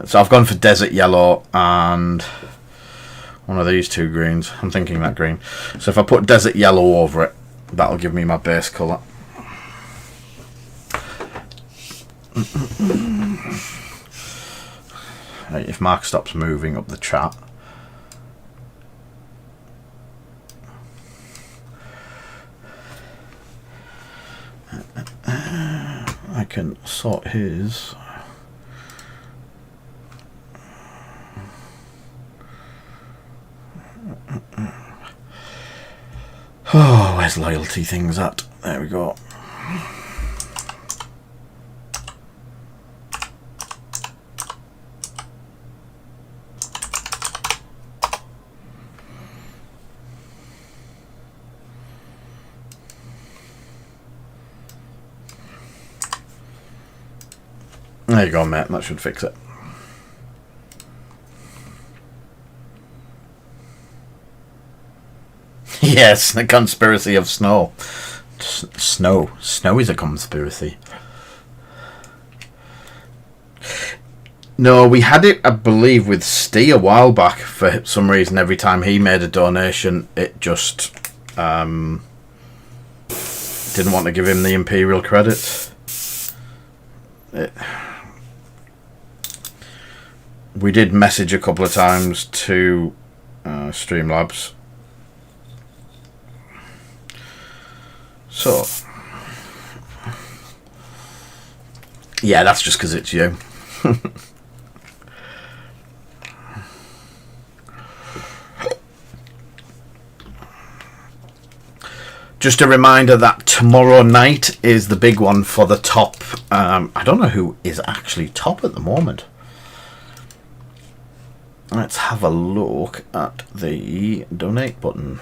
So I've gone for desert yellow and one of these two greens. I'm thinking that green. So if I put desert yellow over it, that'll give me my base colour. Right, if Mark stops moving up the chat. I can sort his. Oh, where's loyalty things at? There we go. There you go, mate. That should fix it. Yes, the conspiracy of snow. Snow is a conspiracy. No, we had it, I believe, with Steve a while back. For some reason, every time he made a donation, it just didn't want to give him the Imperial credit. We did message a couple of times to Streamlabs. So, yeah, that's just because it's you. Just a reminder that tomorrow night is the big one for the top. I don't know who is actually top at the moment. Let's have a look at the donate button.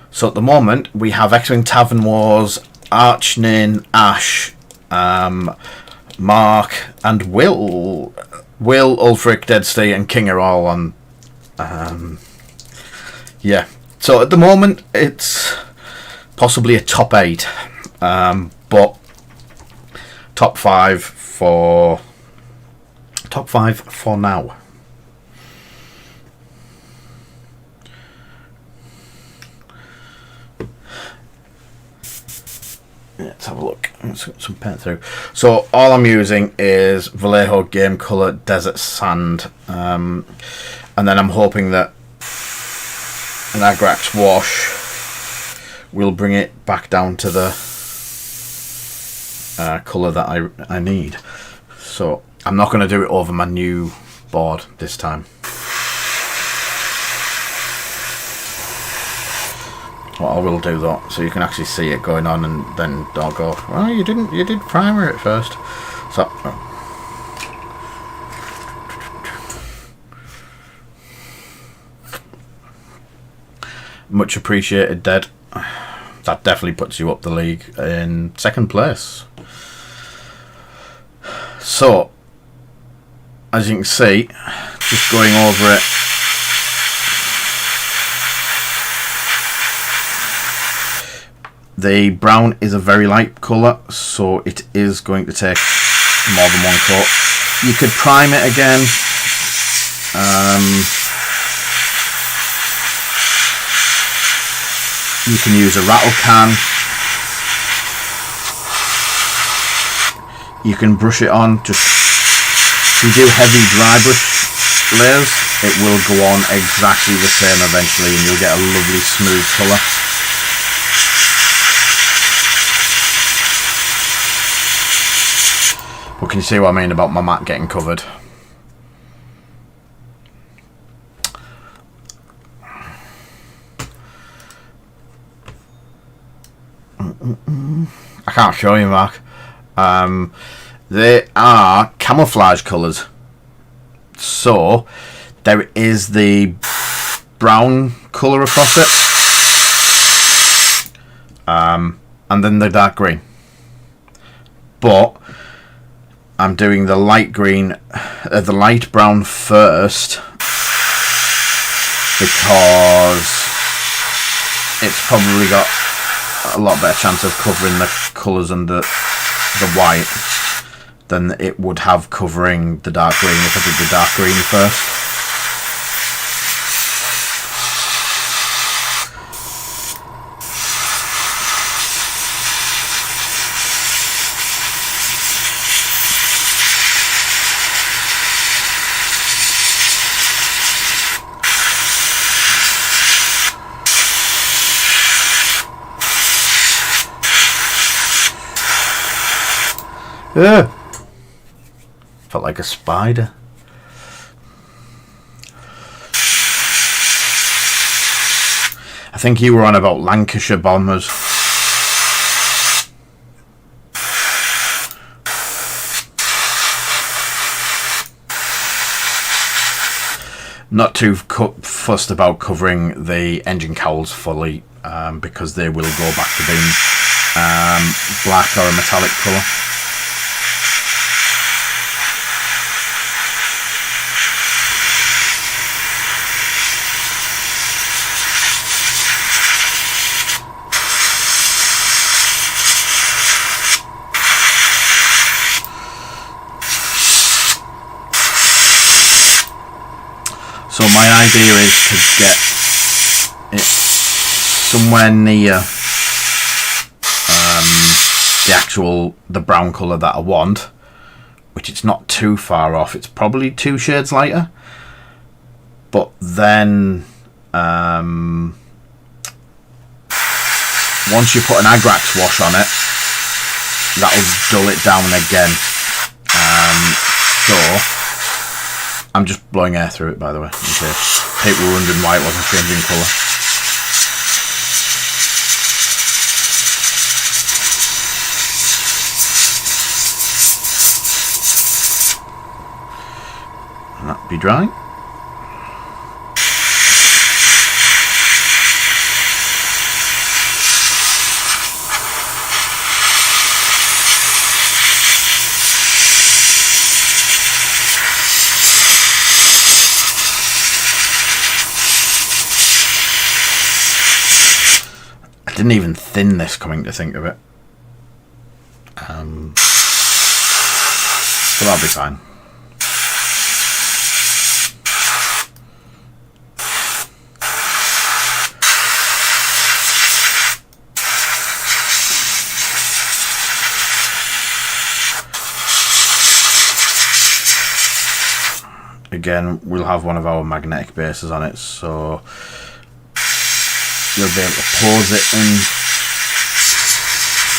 So at the moment we have Xwing Tavern Wars, Archnin, Ash, Mark, and Will, Ulfric, Deadstay, and King are all on. Yeah. So at the moment it's possibly a top 8, but top 5 for now. Let's have a look. Let's get some paint through. So all I'm using is Vallejo Game Colour Desert Sand, and then I'm hoping that an Agrax wash will bring it back down to the colour that I need. So I'm not going to do it over my new board this time. What I will do though, so you can actually see it going on, and then don't go, well, you did primer it first. So much appreciated, Dead. That definitely puts you up the league in 2nd place. So as you can see, just going over it, the brown is a very light colour, so it is going to take more than one coat. You could prime it again. You can use a rattle can. You can brush it on. Just if you do heavy dry brush layers, it will go on exactly the same eventually, and you'll get a lovely smooth colour. But can you see what I mean about my mat getting covered? I can't show you, Mark. They are camouflage colours. So there is the brown colour across it, and then the dark green. But I'm doing the light green, the light brown first, because it's probably got a lot better chance of covering the colours under the white than it would have covering the dark green if I did the dark green first. Yeah. Felt like a spider. I think you were on about Lancashire bombers. Not too fussed about covering the engine cowls fully, because they will go back to being black or a metallic colour. So my idea is to get it somewhere near the brown colour that I want, which it's not too far off. It's probably 2 shades lighter, but then once you put an Agrax wash on it, that'll dull it down again. So I'm just blowing air through it, by the way, in case people were wondering why it wasn't changing colour. And that'll be dry. I didn't even thin this, coming to think of it. So that'll be fine. Again, we'll have one of our magnetic bases on it, so you'll be able to pose it in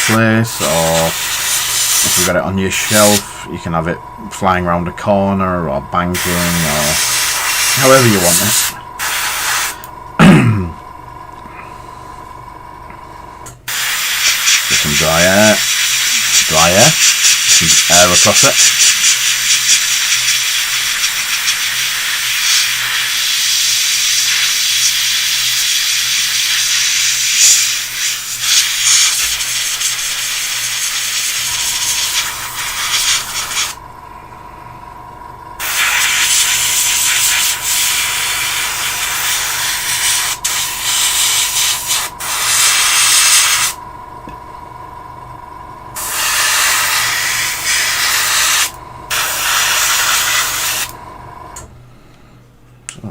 place, or if you've got it on your shelf, you can have it flying around a corner or banking, or however you want it. Get some dry air, some air across it.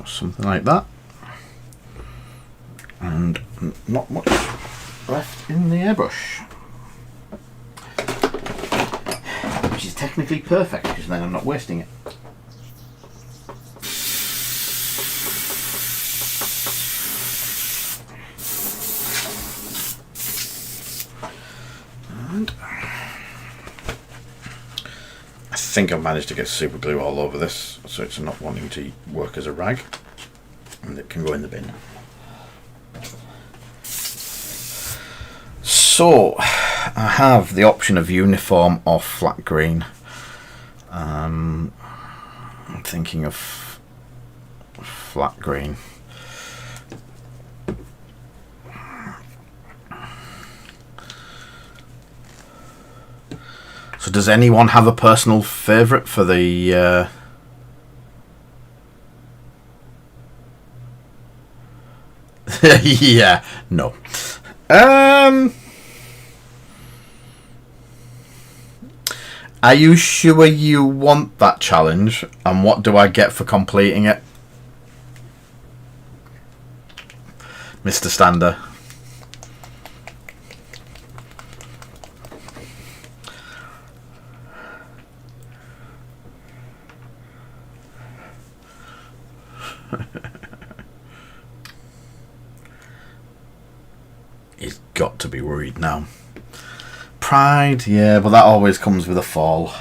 Something like that, and not much left in the airbrush, which is technically perfect because then I'm not wasting it. And think I've managed to get super glue all over this, so it's not wanting to work as a rag, and it can go in the bin. So I have the option of uniform or flat green. I'm thinking of flat green. So does anyone have a personal favourite for the yeah, no. Are you sure you want that challenge? And what do I get for completing it? Mr. Stander. He's got to be worried now. Pride, yeah, but that always comes with a fall.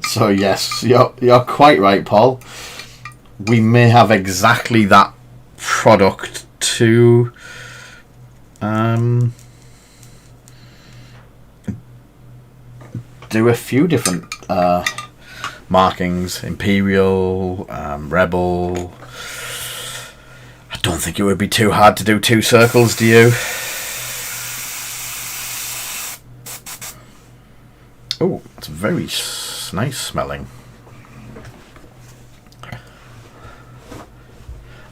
So yes, you're quite right, Paul. We may have exactly that product to do a few different markings. Imperial, Rebel. I don't think it would be too hard to do 2 circles, do you? Oh, it's very nice smelling.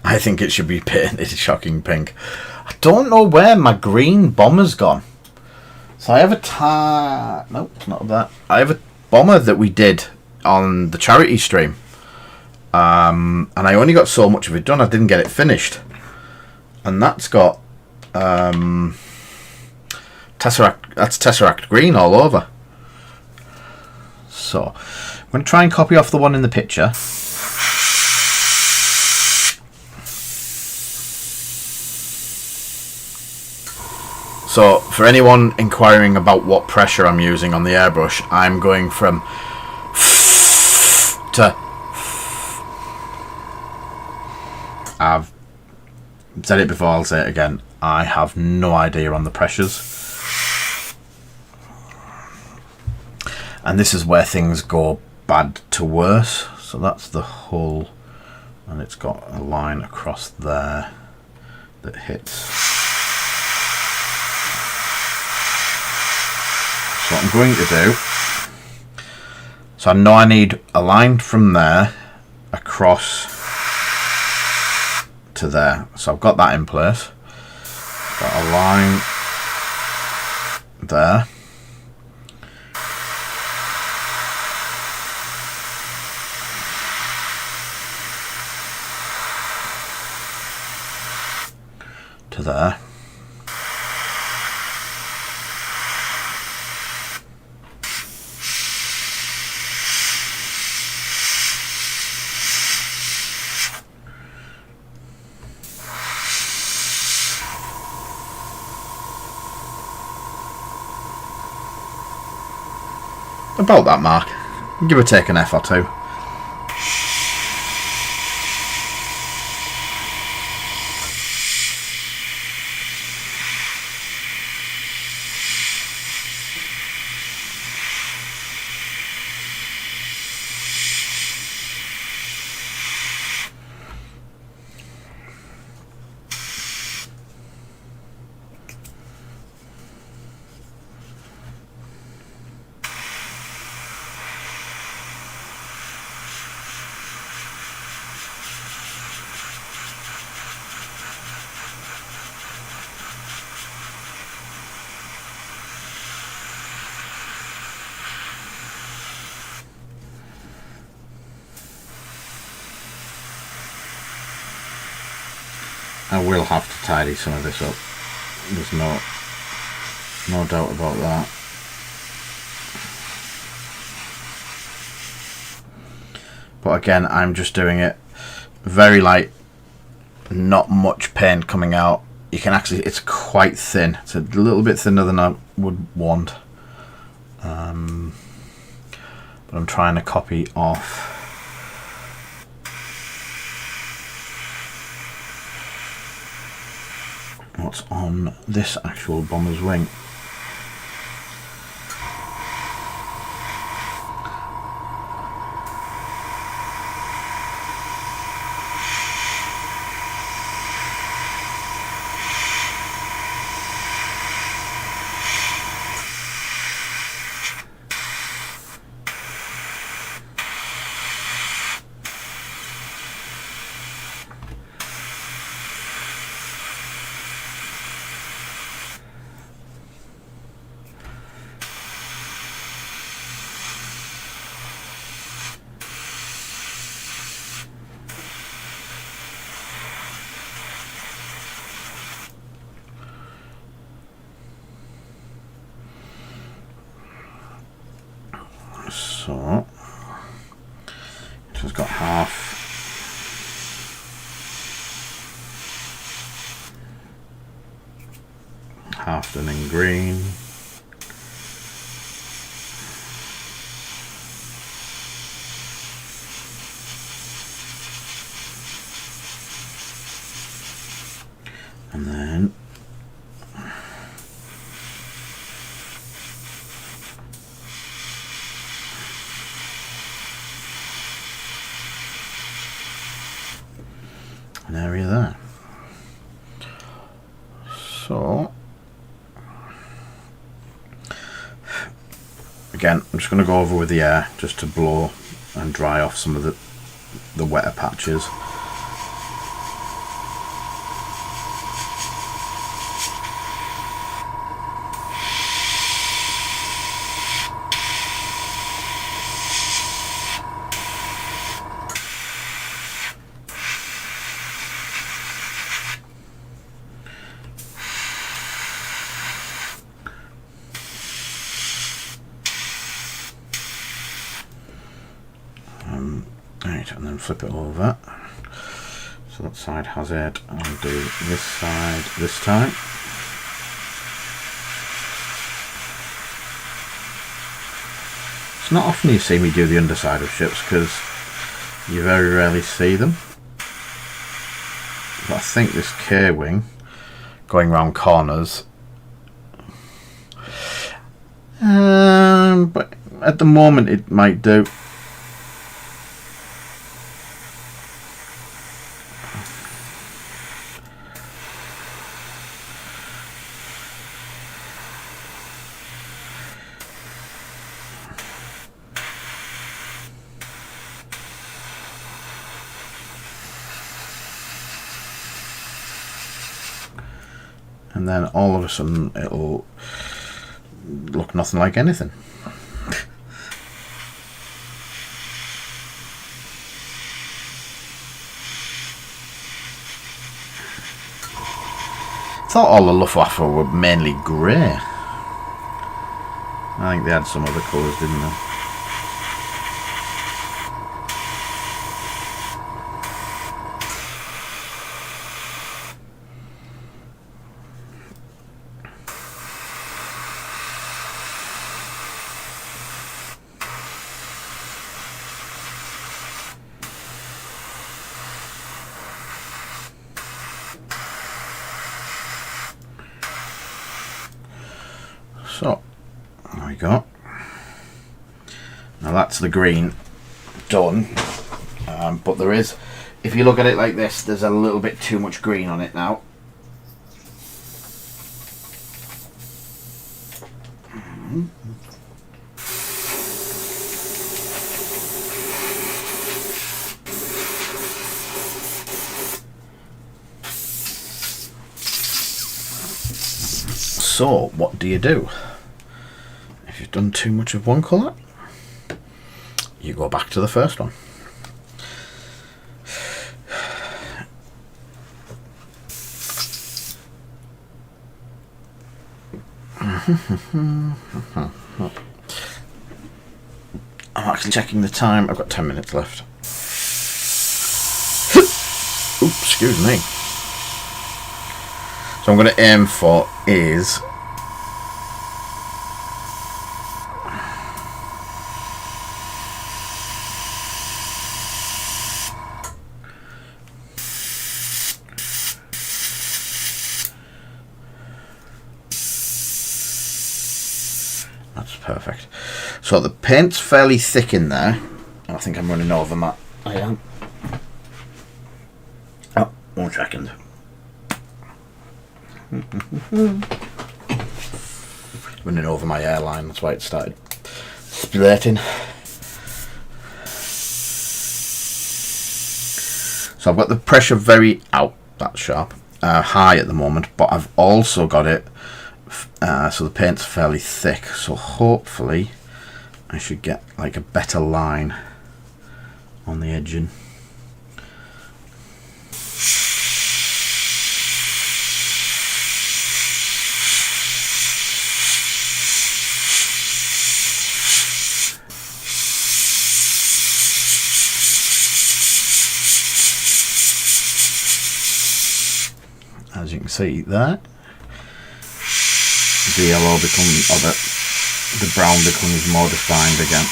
I think it should be painted shocking pink. I don't know where my green bomber's gone. So I have a nope, not that. I have a bomber that we did on the charity stream. And I only got so much of it done, I didn't get it finished. And that's got Tesseract green all over. So I'm going to try and copy off the one in the picture. So for anyone inquiring about what pressure I'm using on the airbrush, I'm going from to. I've said it before, I'll say it again. I have no idea on the pressures. And this is where things go bad to worse. So that's the hull, and it's got a line across there that hits. So what I'm going to do, so I know I need a line from there across to there. So I've got that in place. Got a line there. To there. About that mark. Give or take an F or two. I will have to tidy some of this up. There's no doubt about that. But again, I'm just doing it very light, not much paint coming out. You can actually, it's quite thin. It's a little bit thinner than I would want. But I'm trying to copy off what's on this actual bomber's wing. So it's got half done in green. And then an area there. So again, I'm just going to go over with the air just to blow and dry off some of the wetter patches. Right, and then flip it over. So that side has it. I'll do this side this time. It's not often you see me do the underside of ships because you very rarely see them. But I think this K-wing going round corners. But at the moment it might do. And then all of a sudden it'll look nothing like anything. I thought all the Luftwaffe were mainly grey. I think they had some other colours, didn't they? So, there we go. Now that's the green done, but there is, if you look at it like this, there's a little bit too much green on it now. So, what do you do? If you've done too much of one colour, you go back to the first one. I'm actually checking the time. I've got 10 minutes left. excuse me. So I'm going to aim for is that's perfect. So the paint's fairly thick in there. I think I'm running over my... I am. Oh, 1 second. Running over my airline, that's why it started splurting. So I've got the pressure very out, that's sharp, high at the moment, but I've also got it so the paint's fairly thick, so hopefully I should get like a better line on the edging. As you can see there, the yellow becomes, or the brown becomes more defined again.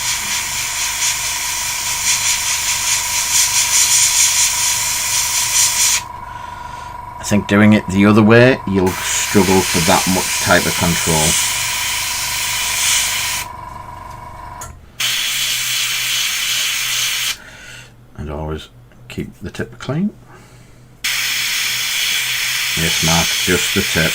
I think doing it the other way, you'll struggle for that much type of control. And always keep the tip clean. Yes, Mark, just the tip.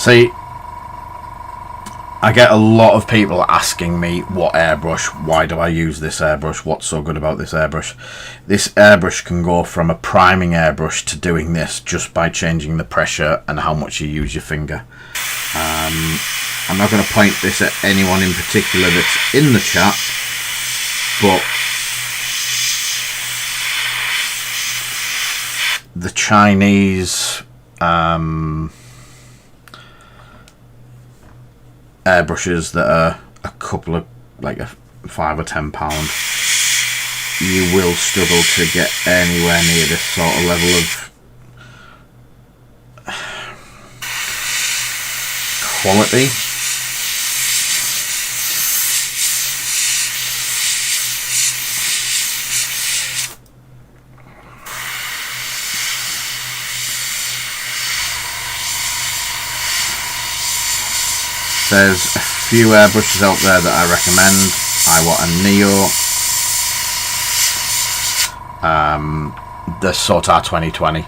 See, I get a lot of people asking me what airbrush, why do I use this airbrush, what's so good about this airbrush. This airbrush can go from a priming airbrush to doing this just by changing the pressure and how much you use your finger. I'm not going to point this at anyone in particular that's in the chat, but the Chinese airbrushes that are a couple of, like a £5 or £10, you will struggle to get anywhere near this sort of level of quality. There's a few airbrushes out there that I recommend. I want a Neo, the Sotar 2020.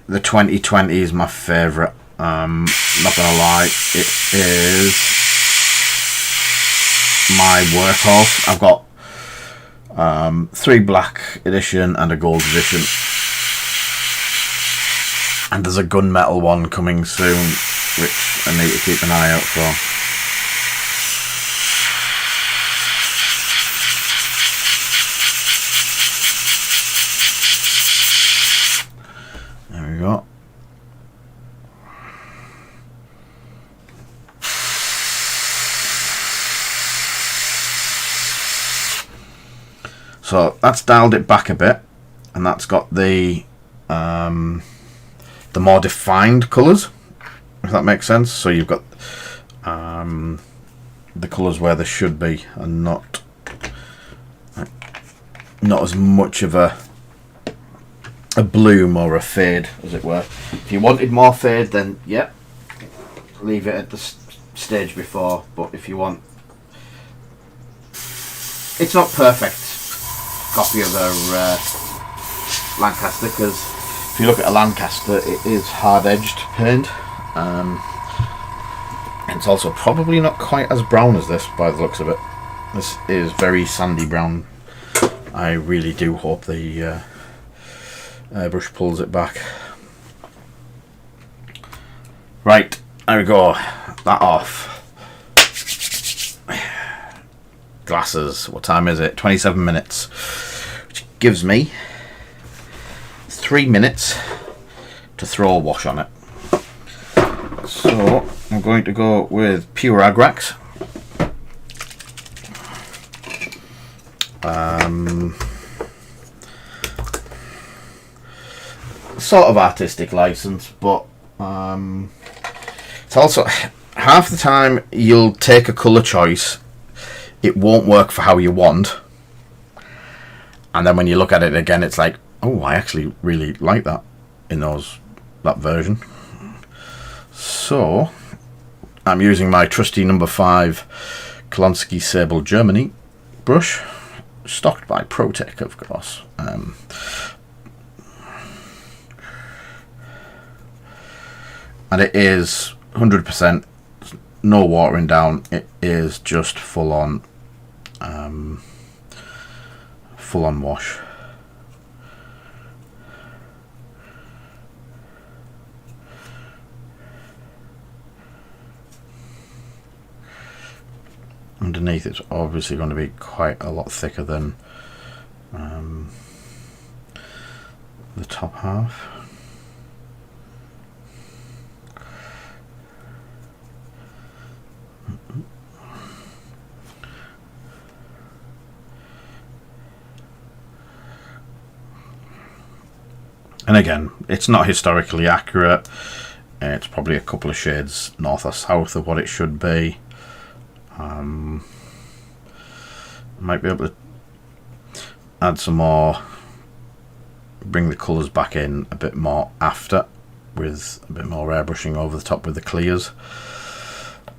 The 2020 is my favourite. Not gonna lie, it is my workhorse. I've got 3 black edition and a gold edition, and there's a gunmetal one coming soon, which I need to keep an eye out for. There we go. So that's dialed it back a bit, and that's got the more defined colours, if that makes sense. So you've got the colours where they should be, and not as much of a bloom or a fade, as it were. If you wanted more fade, then yeah, leave it at the stage before. But if you want it's not perfect copy of a Lancaster, because if you look at a Lancaster, it is hard-edged paint. And it's also probably not quite as brown as this by the looks of it. This is very sandy brown. I really do hope the airbrush pulls it back. Right, there we go. That off. Glasses. What time is it? 27 minutes. Which gives me 3 minutes to throw a wash on it. So I'm going to go with pure Agrax. Sort of artistic license, but it's also half the time you'll take a colour choice, it won't work for how you want, and then when you look at it again, it's like, oh, I actually really like that in that version. So I'm using my trusty number 5 Klonsky Sable Germany brush, stocked by ProTech, of course. And it is 100%, no watering down. It is just full on wash. Underneath it's obviously going to be quite a lot thicker than the top half. And again, it's not historically accurate. It's probably a couple of shades north or south of what it should be. Might be able to add some more, bring the colours back in a bit more after, with a bit more airbrushing over the top with the clears.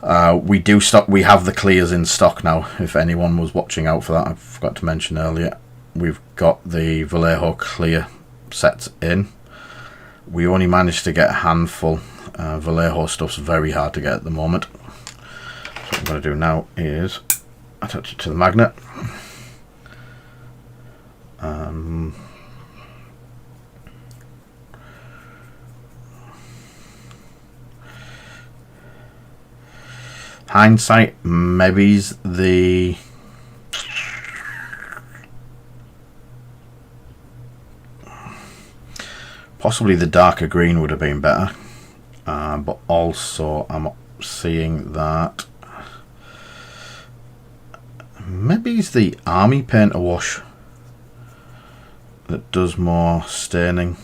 We have the clears in stock now, if anyone was watching out for that. I forgot to mention earlier, we've got the Vallejo clear sets in. We only managed to get a handful. Vallejo stuff's very hard to get at the moment. So what I'm going to do now is attach it to the magnet. Hindsight, maybe's the possibly the darker green would have been better, but also I'm seeing that maybe it's the Army Painter wash that does more staining.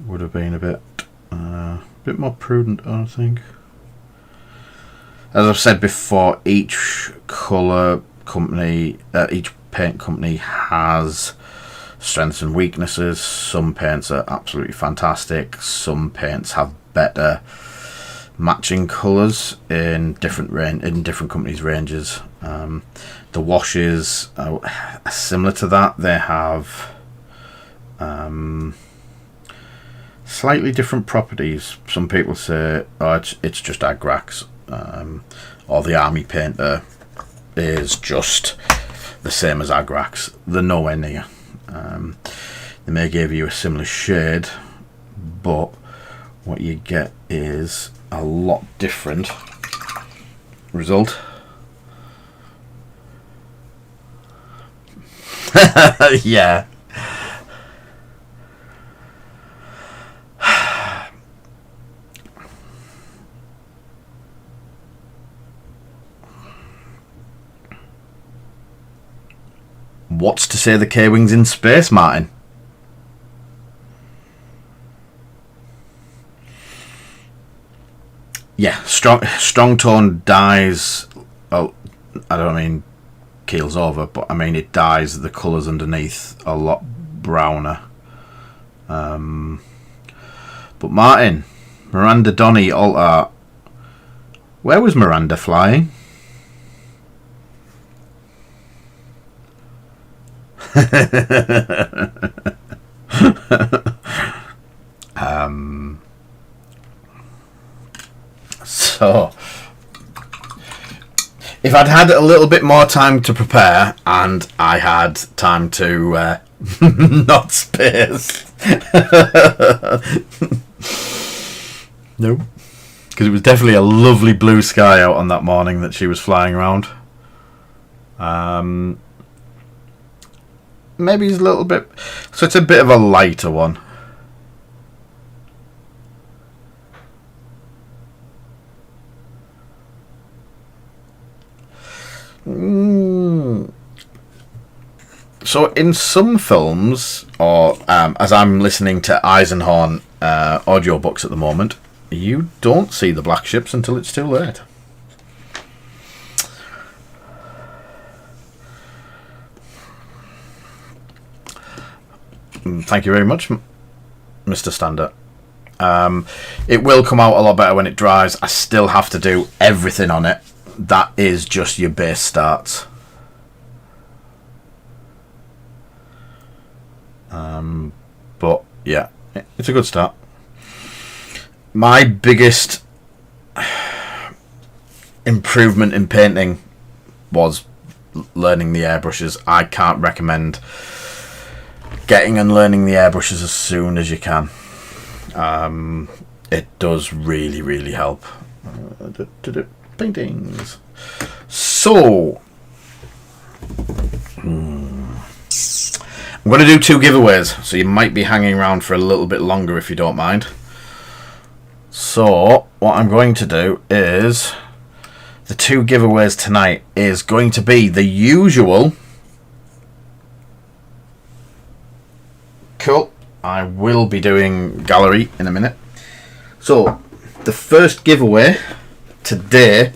Would have been a bit more prudent, I think. As I've said before, each colour company, each paint company has strengths and weaknesses. Some paints are absolutely fantastic. Some paints have better matching colours in different companies' ranges. The washes are similar to that. They have slightly different properties. Some people say, oh, it's just Agrax, or the Army Painter is just the same as Agrax. They're nowhere near. They may give you a similar shade, but what you get is a lot different result. Yeah. What's to say the K-Wing's in space, Martin? Yeah, strong tone dyes. Oh, I don't mean keels over, but I mean it dyes the colours underneath a lot browner. But Martin, Miranda Donny alt art. Where was Miranda flying? So, if I'd had a little bit more time to prepare and I had time to not space. No. Because it was definitely a lovely blue sky out on that morning that she was flying around. Maybe it's a little bit... So it's a bit of a lighter one. So in some films, or as I'm listening to Eisenhorn audiobooks at the moment, you don't see the black ships until it's too late. Thank you very much, Mr. Standard. It will come out a lot better when it dries. I still have to do everything on it. That is just your base starts. But yeah, it's a good start. My biggest improvement in painting was learning the airbrushes. I can't recommend getting and learning the airbrushes as soon as you can. It does really, really help. Paintings. So, I'm going to do 2 giveaways, so you might be hanging around for a little bit longer if you don't mind. So, what I'm going to do is, the 2 giveaways tonight is going to be the usual. Cool. I will be doing gallery in a minute. So, the first giveaway today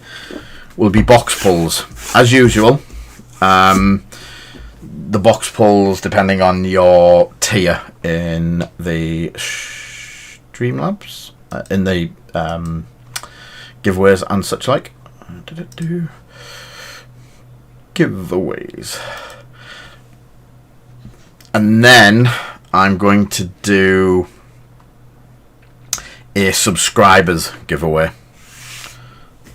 will be box pulls. As usual, the box pulls, depending on your tier in the Streamlabs, in the giveaways and such like. Giveaways. And then I'm going to do a subscribers giveaway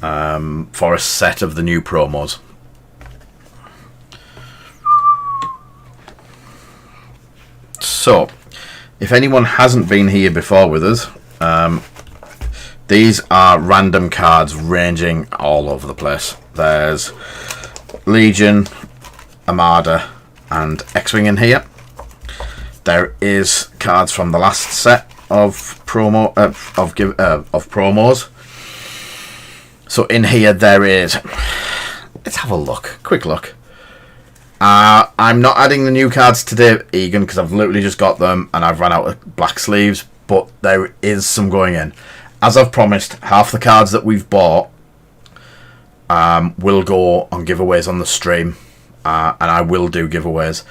for a set of the new promos. So, if anyone hasn't been here before with us, these are random cards ranging all over the place. There's Legion, Armada, and Xwing in here. There is cards from the last set of promos. So in here there is. Let's have a look. Quick look. I'm not adding the new cards today, Egan, because I've literally just got them and I've run out of black sleeves. But there is some going in. As I've promised, half the cards that we've bought will go on giveaways on the stream, and I will do giveaways,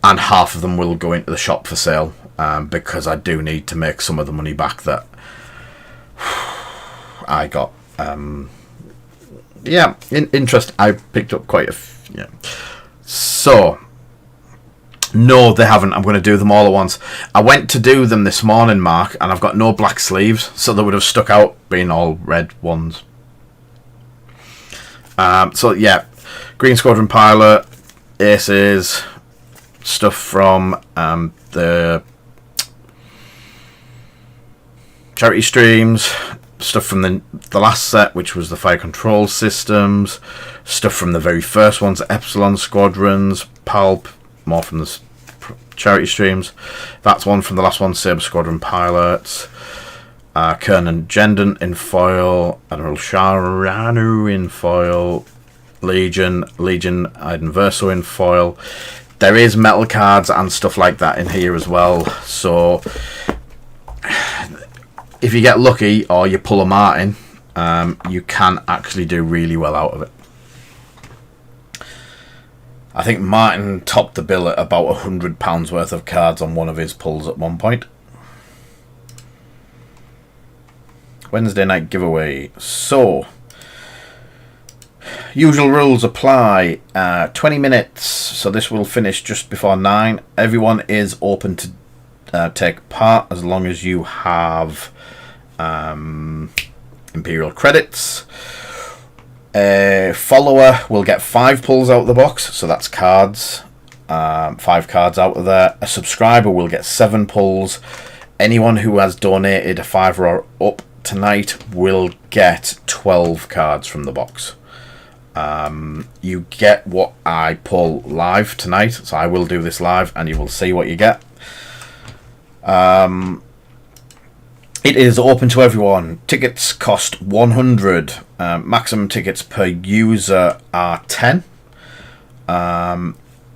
and half of them will go into the shop for sale, because I do need to make some of the money back that I got. Yeah, interest. I picked up quite a yeah. So, no, they haven't. I'm going to do them all at once. I went to do them this morning, Mark, and I've got no black sleeves, so they would have stuck out being all red ones. So, yeah, Green Squadron Pilot, Aces, stuff from the charity streams, stuff from the last set, which was the fire control systems, stuff from the very first ones, Epsilon Squadrons, Palp, more from the charity streams. That's one from the last one, Sabre Squadron Pilots, Kernan Gendon in foil, Admiral Sharanu in foil, Legion Iden Verso in foil. There is metal cards and stuff like that in here as well, so if you get lucky or you pull a Martin, you can actually do really well out of it. I think Martin topped the bill at about £100 worth of cards on one of his pulls at one point. Wednesday night giveaway. So, Usual rules apply. 20 minutes, so this will finish just before 9. Everyone is open to take part as long as you have Imperial credits. A follower will get 5 pulls out of the box, so that's cards. 5 cards out of there. A subscriber will get 7 pulls. Anyone who has donated a £5 or up tonight will get 12 cards from the box. You get what I pull live tonight, so I will do this live and you will see what you get. It is open to everyone. Tickets cost 100. Maximum tickets per user are 10.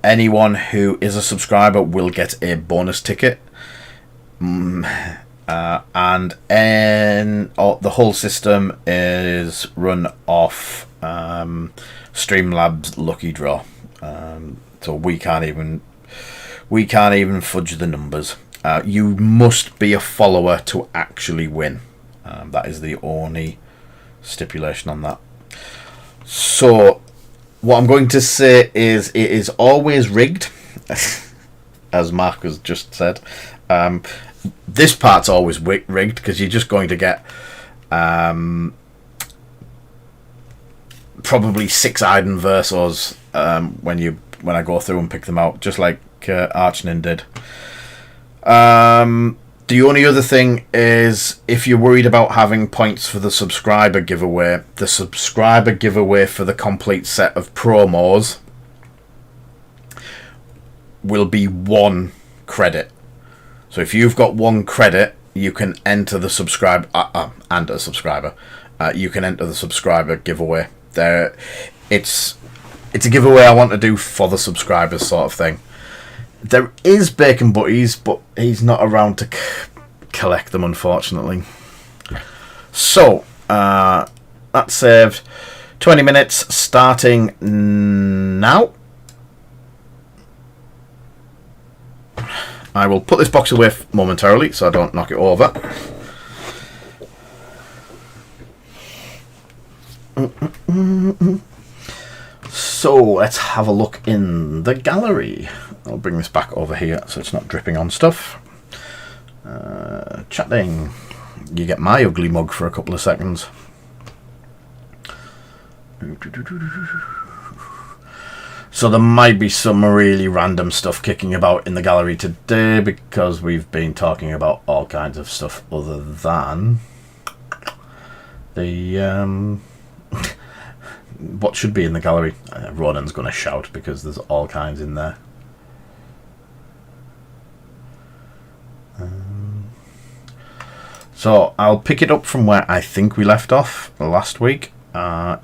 Anyone who is a subscriber will get a bonus ticket. The whole system is run off Streamlabs Lucky Draw. So we can't even fudge the numbers. You must be a follower to actually win. That is the only stipulation on that. So what I'm going to say is it is always rigged, as Mark has just said. This part's always rigged because you're just going to get probably 6 Iden Versos when I go through and pick them out, just like Archnin did. The only other thing is, if you're worried about having points for the subscriber giveaway for the complete set of promos will be 1 credit. So if you've got 1 credit, you can enter the subscriber and a subscriber. You can enter the subscriber giveaway. It's a giveaway I want to do for the subscribers, sort of thing. There is Bacon Butties, but he's not around to collect them, unfortunately. So, that's saved. 20 minutes starting now. I will put this box away momentarily so I don't knock it over. So, let's have a look in the gallery. I'll bring this back over here so it's not dripping on stuff. Chatting. You get my ugly mug for a couple of seconds. So there might be some really random stuff kicking about in the gallery today because we've been talking about all kinds of stuff other than the what should be in the gallery. Ronan's going to shout because there's all kinds in there. So I'll pick it up from where I think we left off last week on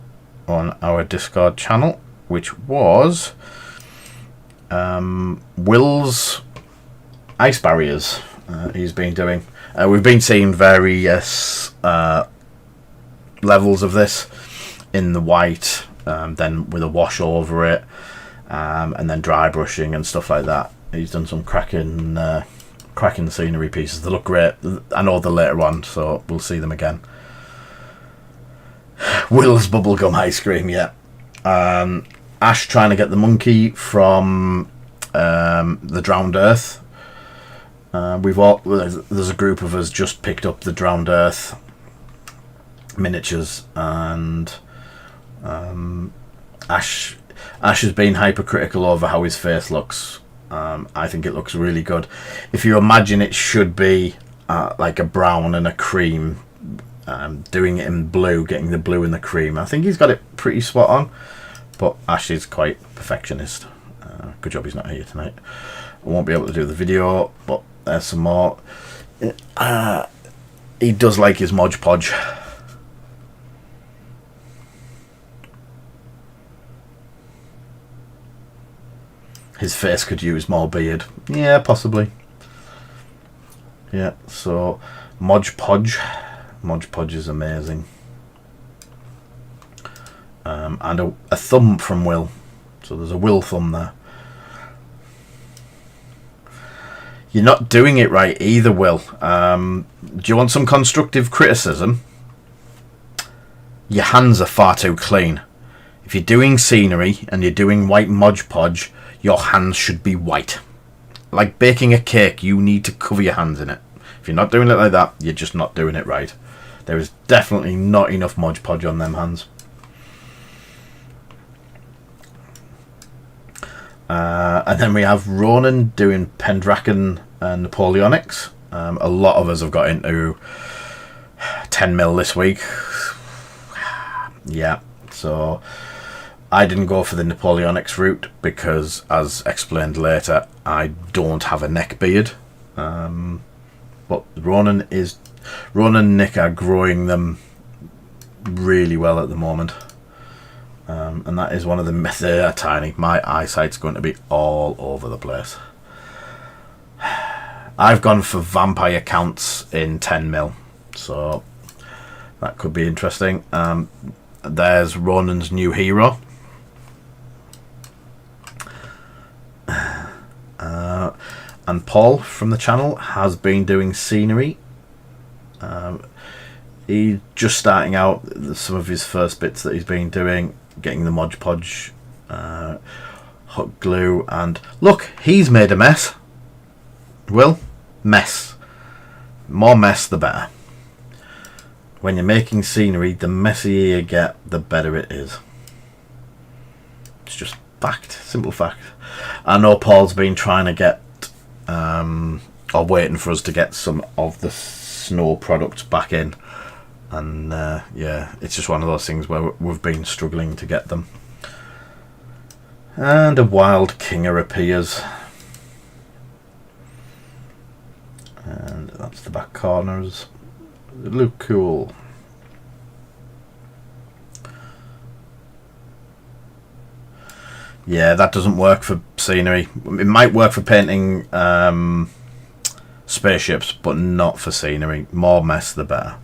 our Discord channel, which was Will's ice barriers he's been doing. We've been seeing various levels of this in the white, then with a wash over it, and then dry brushing and stuff like that. He's done some cracking scenery pieces. They look great. I know they're later on, so we'll see them again. Will's bubblegum ice cream, yeah. Ash trying to get the monkey from the Drowned Earth. There's a group of us just picked up the Drowned Earth miniatures, and Ash has been hypercritical over how his face looks. I think it looks really good. If you imagine it should be like a brown and a cream, doing it in blue, getting the blue and the cream, I think he's got it pretty spot on. But Ash is quite perfectionist. Good job he's not here tonight. I won't be able to do the video, but there's some more. He does like his Mod Podge. His face could use more beard. Yeah, possibly. Yeah, so Mod Podge. Mod Podge is amazing. And a thumb from Will. So there's a Will thumb there. You're not doing it right either, Will. Do you want some constructive criticism? Your hands are far too clean. If you're doing scenery and you're doing white Mod Podge, your hands should be white. Like baking a cake, you need to cover your hands in it. If you're not doing it like that, you're just not doing it right. There is definitely not enough Mod Podge on them hands. And then we have Ronan doing Pendraken and Napoleonics. A lot of us have got into 10mm this week. Yeah, so I didn't go for the Napoleonics route because, as explained later, I don't have a neck beard. But Ronan and Nick are growing them really well at the moment. And that is one of them. They are tiny. My eyesight's going to be all over the place. I've gone for vampire counts in 10mm, so that could be interesting. There's Ronan's new hero. And Paul from the channel has been doing scenery. He's just starting out some of his first bits that he's been doing, getting the Mod Podge, hot glue, and look, he's made a mess. Will, mess. More mess, the better. When you're making scenery, the messier you get, the better it is. It's just fact, simple fact. I know Paul's been trying to get, or waiting for us to get some of the snow products back in. And yeah, it's just one of those things where we've been struggling to get them. And a wild Kinger appears. And that's the back corners. They look cool. Yeah, that doesn't work for scenery. It might work for painting spaceships, but not for scenery. More mess, the better.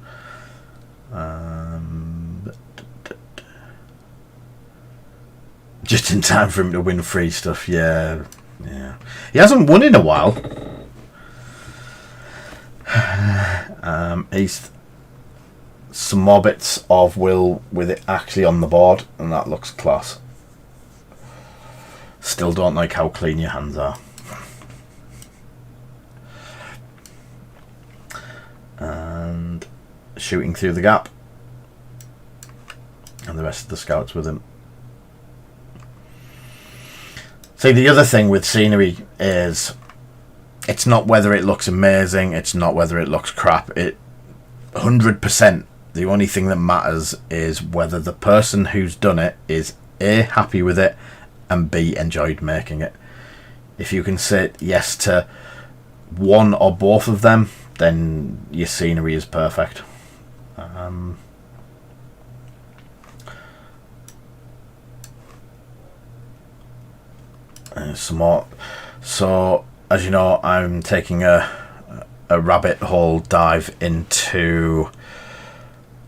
Just in time for him to win free stuff. Yeah. He hasn't won in a while. He's some more bits of Will with it actually on the board, and that looks class. Still don't like how clean your hands are. And shooting through the gap, and the rest of the scouts with him. See, the other thing with scenery is it's not whether it looks amazing, it's not whether it looks crap. It 100%, the only thing that matters is whether the person who's done it is A, happy with it, and B, enjoyed making it. If you can say yes to one or both of them, then your scenery is perfect. Some more. So, as you know, I'm taking a rabbit hole dive into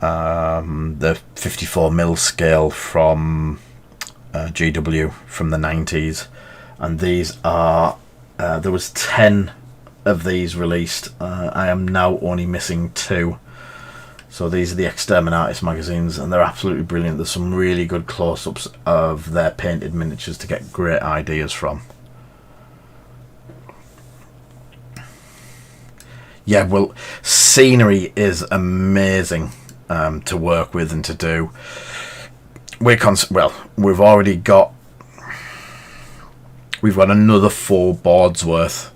the 54mm scale from GW from the 90s, and these are there was 10 of these released. I am now only missing 2. So these are the Exterminatus magazines, and they're absolutely brilliant. There's some really good close-ups of their painted miniatures to get great ideas from. Yeah, well, scenery is amazing to work with and to do. We've got another 4 boards worth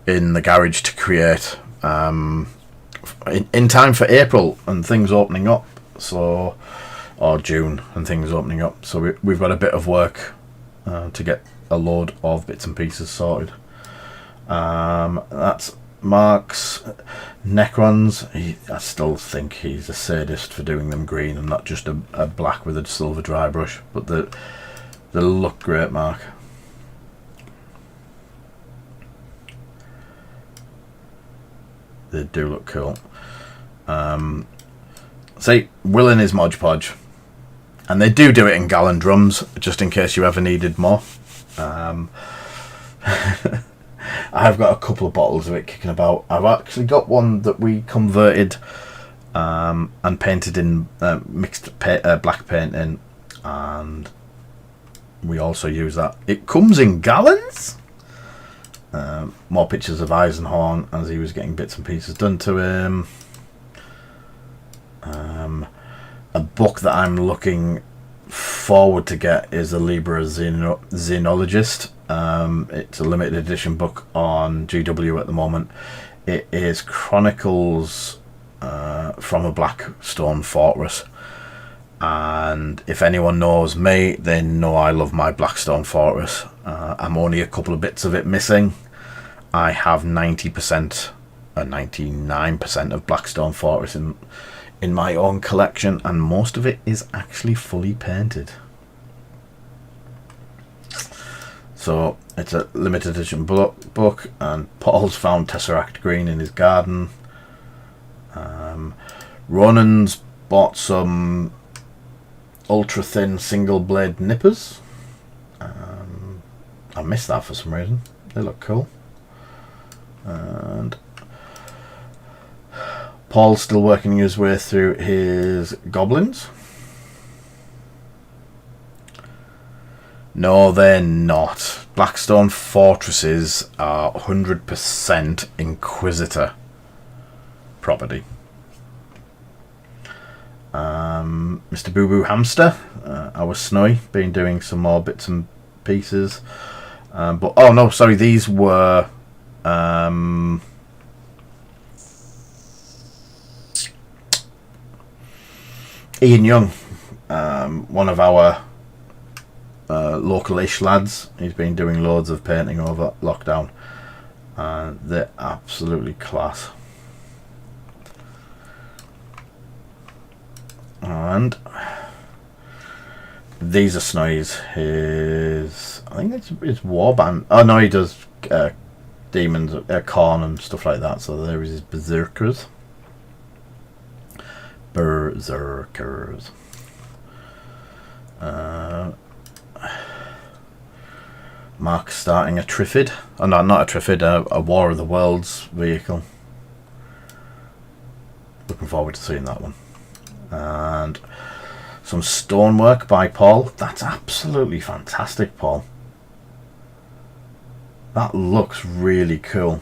in the garage to create in time for April and things opening up, so, or June and things opening up. So we've got a bit of work to get a load of bits and pieces sorted. That's Mark's Necrons. I still think he's a sadist for doing them green and not just a black with a silver dry brush, but they look great, Mark. They do look cool. See, Will and his Mod Podge, and they do it in gallon drums, just in case you ever needed more. I've got a couple of bottles of it kicking about. I've actually got one that we converted and painted in mixed black paint in, and we also use that. It comes in gallons. More pictures of Eisenhorn as he was getting bits and pieces done to him. A book that I'm looking forward to get is the Libra Xenologist. It's a limited edition book on GW at the moment. It is Chronicles from a Blackstone Fortress, and if anyone knows me, they know I love my Blackstone Fortress. I'm only a couple of bits of it missing. I have 90% or 99% of Blackstone Fortress in my own collection, and most of it is actually fully painted. So it's a limited edition book, and Paul's found Tesseract Green in his garden. Ronan's bought some ultra thin single blade nippers. I missed that for some reason. They look cool. And Paul's still working his way through his goblins. No, they're not. Blackstone Fortresses are 100% Inquisitor property. Mr. Boo Boo Hamster, our Snowy, been doing some more bits and pieces. But oh no, sorry, these were Ian Young, one of our local-ish lads. He's been doing loads of painting over lockdown, and they're absolutely class. And these are Snowy's. I think it's his warband. Oh no, he does demons, Khorne and stuff like that. So there is his berserkers. Mark's starting a Triffid. Oh no, not a Triffid, a War of the Worlds vehicle. Looking forward to seeing that one. And some stonework by Paul. That's absolutely fantastic, Paul. That looks really cool.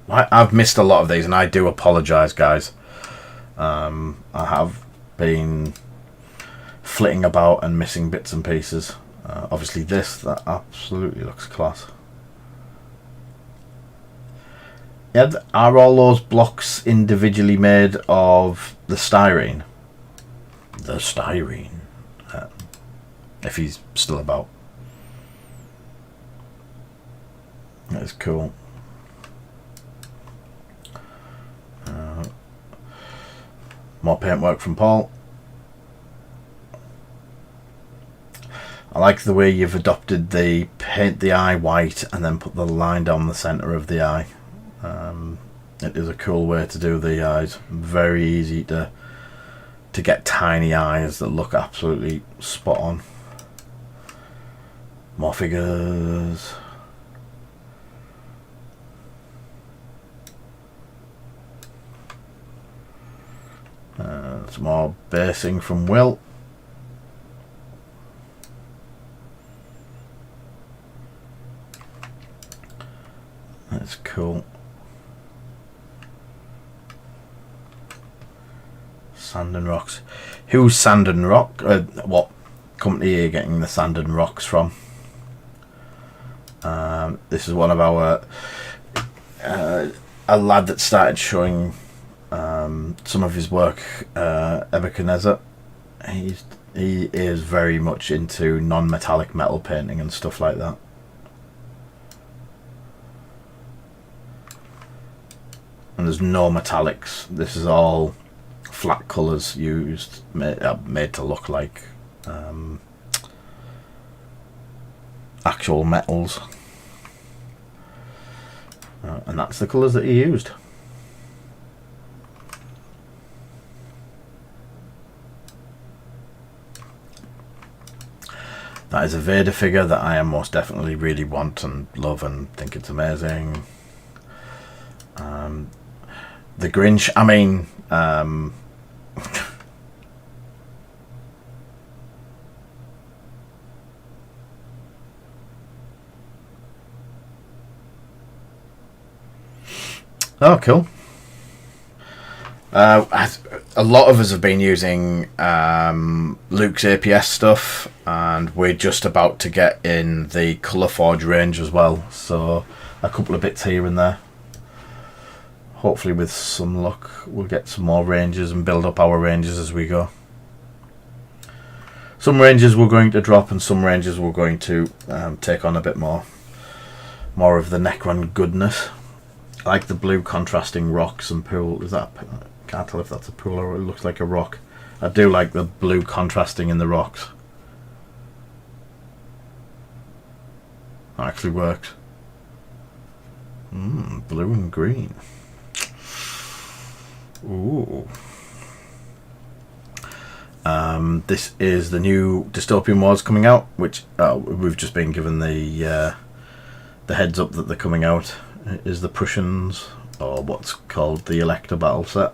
I've missed a lot of these, and I do apologise, guys. I have been flitting about and missing bits and pieces. Obviously that absolutely looks class. Yeah, are all those blocks individually made of the styrene? The styrene. If he's still about. That is cool. More paintwork from Paul. I like the way you've adopted the paint the eye white and then put the line down the centre of the eye. It is a cool way to do the eyes. Very easy to get tiny eyes that look absolutely spot on. More figures. Some more basing from Will. That's cool. Sand and Rocks. Who's Sand and Rock? What company are you getting the Sand and Rocks from? This is one of our a lad that started showing some of his work, Ebenezer. He is very much into non-metallic metal painting and stuff like that. And there's no metallics. This is all flat colours used, made to look like actual metals. And that's the colours that he used. That is a Vader figure that I am most definitely really want and love and think it's amazing. The Grinch, I mean, Oh, cool. A lot of us have been using Luke's APS stuff, and we're just about to get in the Colourforge range as well. So a couple of bits here and there. Hopefully with some luck we'll get some more ranges and build up our ranges as we go. Some ranges we're going to drop, and some ranges we're going to take on a bit more of the Necron goodness. I like the blue contrasting rocks and pool. Is that? Can't tell if that's a pool or it looks like a rock. I do like the blue contrasting in the rocks. That actually works. Blue and green. Ooh. This is the new Dystopian Wars coming out, which we've just been given the heads up that they're coming out. It is the Prussians, or what's called the Elector battle set.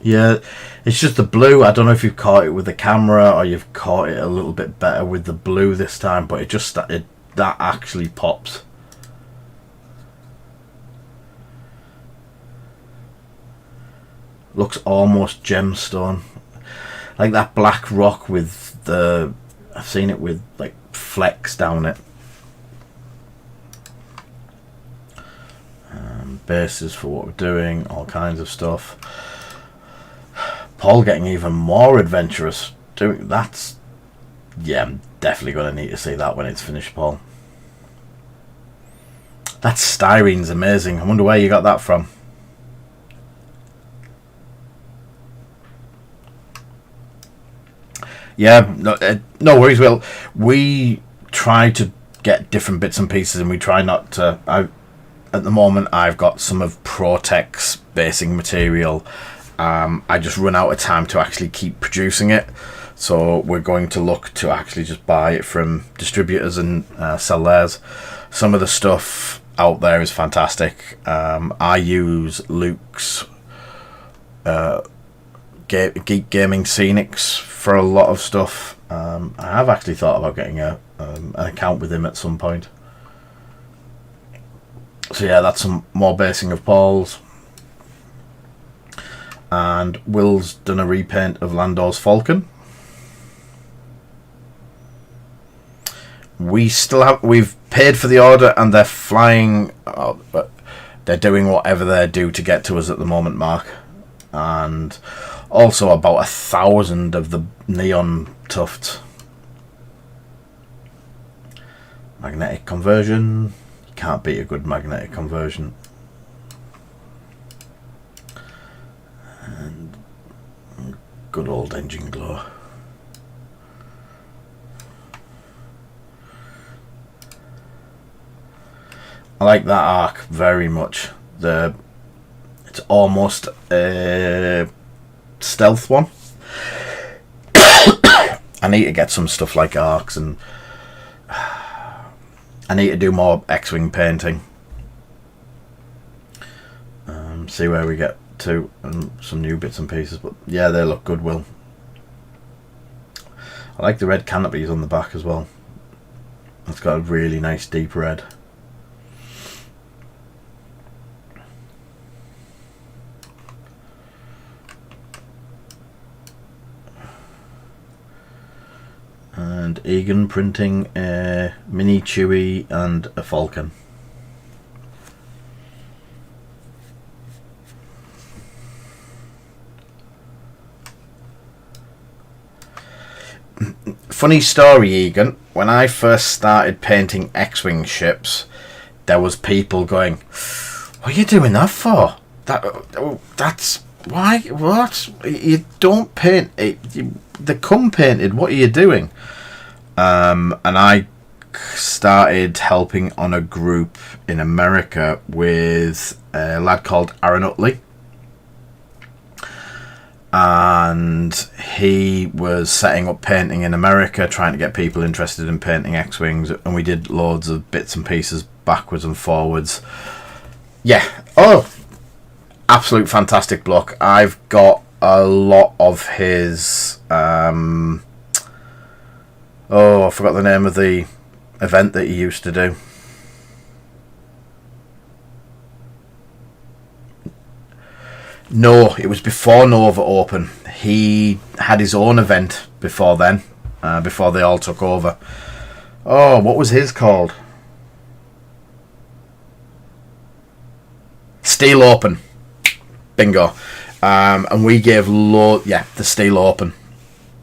Yeah, it's just the blue. I don't know if you've caught it with the camera or you've caught it a little bit better with the blue this time, but that actually pops. Looks almost gemstone, like that black rock with the. I've seen it with like flecks down it. Bases for what we're doing, all kinds of stuff. Paul getting even more adventurous. Doing that's, yeah, I'm definitely going to need to see that when it's finished, Paul. That styrene's amazing. I wonder where you got that from. Yeah, no worries, Will. We try to get different bits and pieces, and we try not to. At the moment, I've got some of Protec's basing material. I just run out of time to actually keep producing it, so we're going to look to actually just buy it from distributors and sell theirs. Some of the stuff out there is fantastic. I use Luke's Geek Gaming Scenics for a lot of stuff. I have actually thought about getting an account with him at some point. So yeah, that's some more basing of Paul's. And Will's done a repaint of Landor's Falcon. We've paid for the order, and they're flying. They're doing whatever they do to get to us at the moment, Mark. And also about 1,000 of the neon tufts. Magnetic conversion. You can't beat a good magnetic conversion. And good old engine glow. I like that arc very much. It's almost a stealth one. I need to get some stuff like arcs, and I need to do more Xwing painting. See where we get to, and some new bits and pieces. But yeah, they look good, Will. I like the red canopies on the back as well. It's got a really nice deep red. And Egan printing a mini Chewie and a Falcon. Funny story, Egan. When I first started painting Xwing ships, there was people going, "What are you doing that for? That's why? What? You don't paint it. They come painted. What are you doing?" And I started helping on a group in America with a lad called Aaron Utley. And he was setting up painting in America, trying to get people interested in painting X-Wings, and we did loads of bits and pieces backwards and forwards. Yeah, absolute fantastic bloke. I've got a lot of his Oh, I forgot the name of the event that he used to do. No, it was before Nova Open. He had his own event before then, before they all took over. Oh, what was his called? Steel Open. Bingo. And we gave the Steel Open.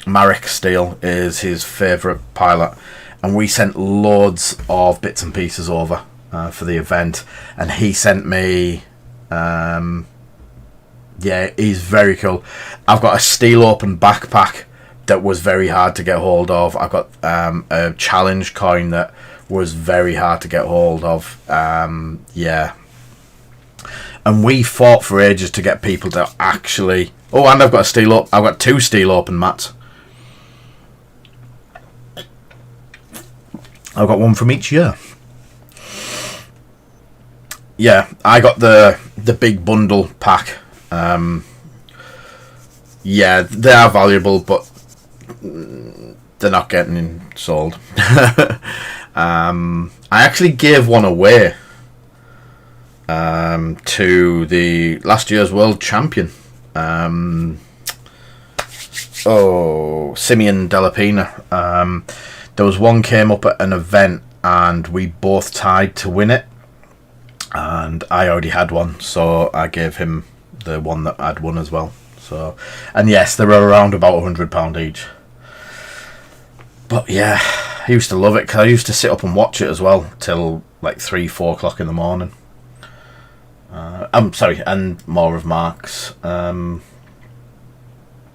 Marek Steele is his favourite pilot, and we sent loads of bits and pieces over for the event, and he sent me he's very cool. I've got a Steel Open backpack that was very hard to get hold of. I've got a challenge coin that was very hard to get hold of. And we fought for ages to get people to actually... Oh, and I've got 2 Steel Open mats. I've got one from each year. Yeah, I got the big bundle pack. Yeah, they are valuable, but they're not getting sold. I actually gave one away to the last year's world champion. Simeon Delapina. There was one came up at an event and we both tied to win it, and I already had one, so I gave him the one that I'd won as well. So, and yes, they were around about £100 each. But yeah, I used to love it because I used to sit up and watch it as well till like 3-4 o'clock in the morning. I'm sorry, and more of Mark's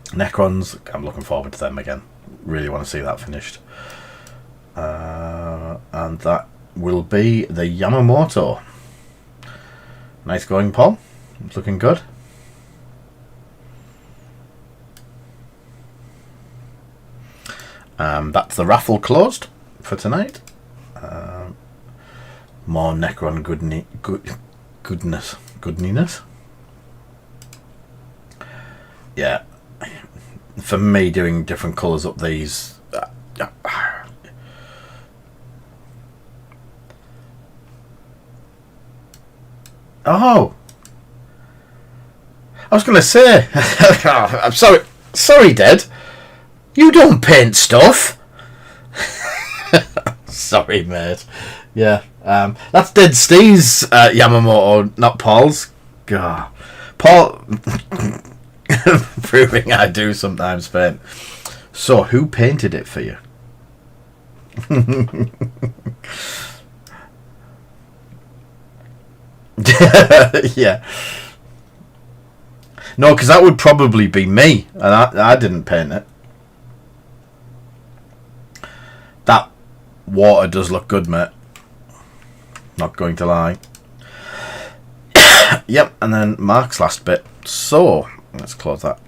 Necrons. I'm looking forward to them again. Really want to see that finished. And that will be the Yamamoto. Nice going, Paul. It's looking good. That's the raffle closed for tonight. More Necron goodness. Yeah, for me, doing different colours up these. Oh, I was going to say, I'm sorry, Dad. You don't paint stuff. Sorry, mate. Yeah, that's Dead Steve's Yamamoto, not Paul's. God, Paul, proving I do sometimes paint. So, who painted it for you? Yeah. No, because that would probably be me, and I didn't paint it. That water does look good, mate. Not going to lie. Yep, and then Mark's last bit. So, let's close that.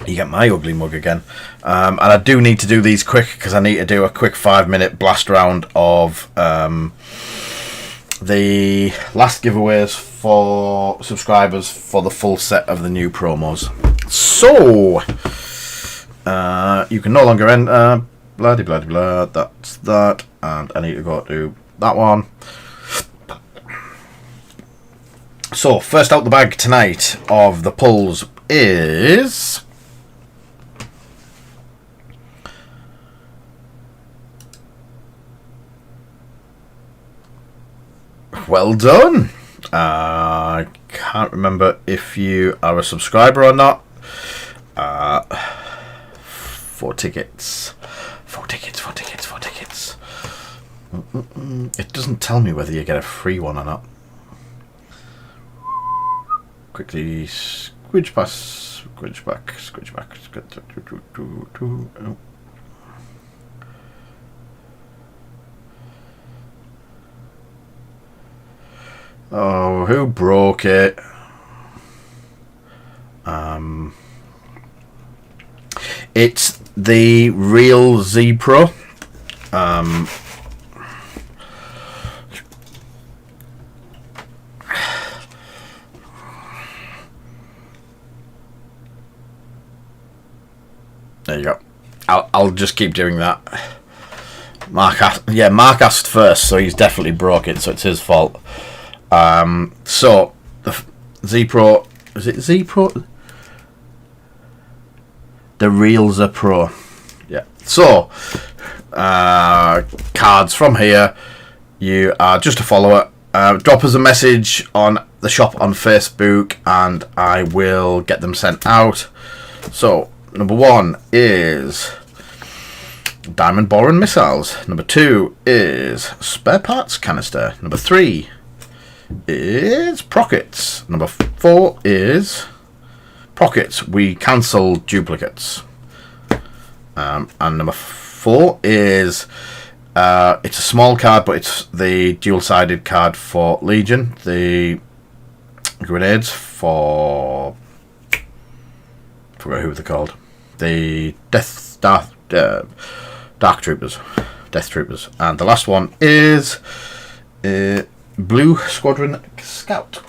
You get my ugly mug again. And I do need to do these quick because I need to do a quick 5-minute blast round of the last giveaways for subscribers for the full set of the new promos. So, you can no longer enter. Blah de blah de blah. That's that, and I need to go to that one. So, first out the bag tonight of the pulls is well done. I can't remember if you are a subscriber or not. 4 tickets. 4 tickets. It doesn't tell me whether you get a free one or not. Quickly squidge back. Oh, who broke it? It's the Real Z Pro. There you go. I'll just keep doing that. Mark asked first, so he's definitely broke it, so it's his fault. So the Z Pro, is it Z Pro? The Reels are Pro. Yeah. So cards from here. You are just a follower. Drop us a message on the shop on Facebook, and I will get them sent out. So number 1 is Diamond Boron missiles. Number 2 is spare parts canister. Number 3 is Prockets. Number 4 is Prockets. We cancel duplicates. And number 4 is it's a small card, but it's the dual-sided card for Legion. The grenades for, I forgot who they're called. The Dark Troopers, Death Troopers, and the last one is Blue Squadron Scout.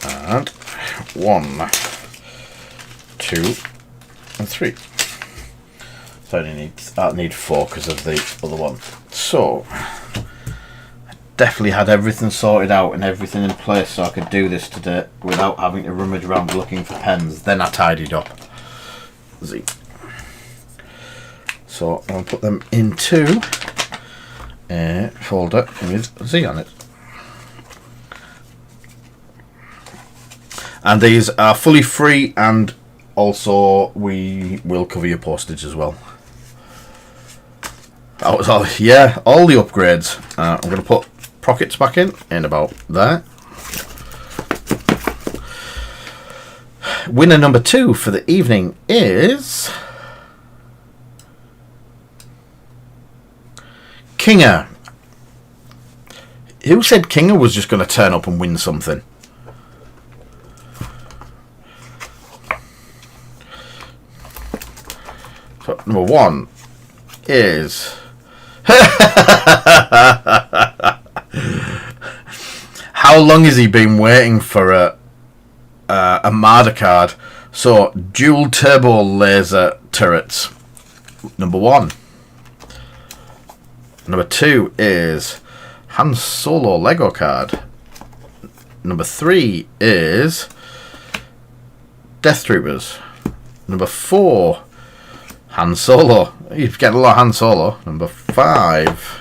And 1, 2, and 3. So I need 4 because of the other one. So I definitely had everything sorted out and everything in place so I could do this today without having to rummage around looking for pens. Then I tidied up. Z. So I'll put them into a folder with Z on it. And these are fully free, and also we will cover your postage as well. That was all, yeah, all the upgrades. I'm going to put Prockets back in about there. Winner number 2 for the evening is Kinger. Who said Kinger was just going to turn up and win something? So number 1 is how long has he been waiting for a Marder card? So dual turbo laser turrets. Number 1. Number 2 is Han Solo Lego card. Number 3 is Death Troopers. Number 4, Han Solo. You're getting a lot of Han Solo. Number 5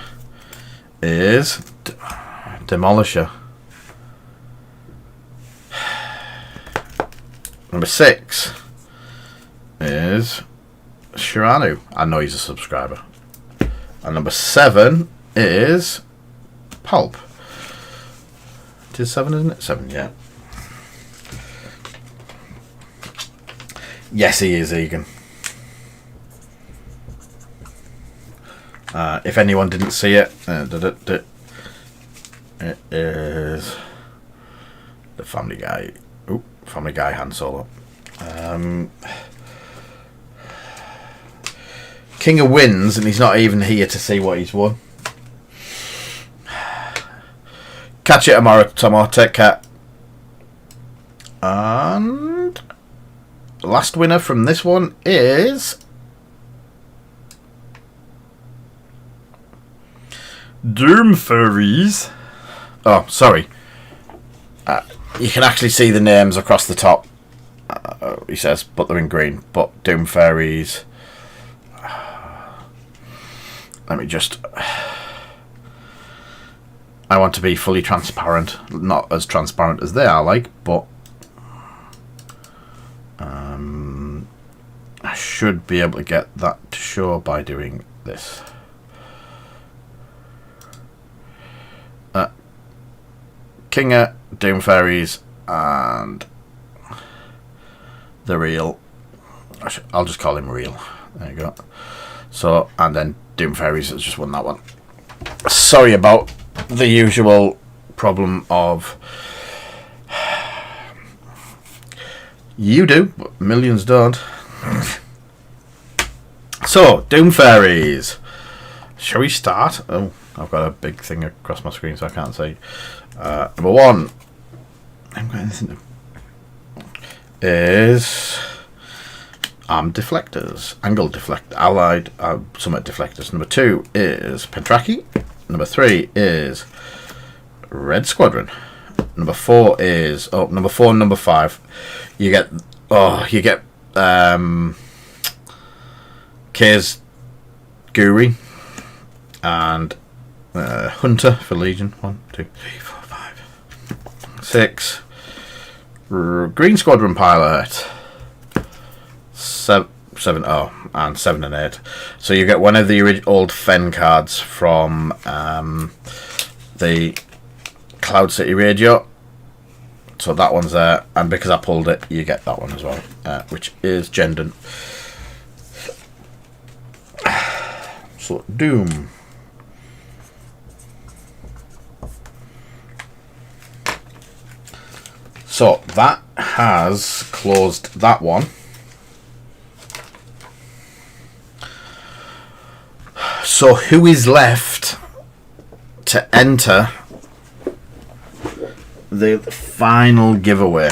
is Demolisher. Number 6 is Shiranu. I know he's a subscriber. And number 7 is Pulp. It is 7, isn't it? 7, yeah. Yes, he is, Egan. If anyone didn't see it, it is the Family Guy. Ooh, Family Guy Han Solo. Kinger wins, and he's not even here to see what he's won. Catch you tomorrow, Tomo. Take care. And the last winner from this one is Doom Furries. Oh, sorry. You can actually see the names across the top. He says, but they're in green. But Doom Fairies. Let me just. I want to be fully transparent, not as transparent as they are, like, but I should be able to get that to show by doing this. Kinger, Doom Fairies, and the Real. I'll just call him Real. There you go. So, and then Doom Fairies has just won that one. Sorry about the usual problem of you do, but millions don't. So, Doom Fairies. Shall we start? Oh, I've got a big thing across my screen so I can't see. Number 1. I haven't got anything to, is armed deflectors, angle deflect, allied summit deflectors. Number 2 is Pentraki. Number 3 is Red Squadron. Number 4 is number 4 and number 5. You get K's Guri and Hunter for Legion. 1, 2, 3, 4, 5, 6. Green Squadron Pilot. 7, and 7 and 8. So you get one of the old Fen cards from the Cloud City Radio. So that one's there, and because I pulled it, you get that one as well, which is Jendon. So Doom. So that has closed that one. So who is left to enter the final giveaway?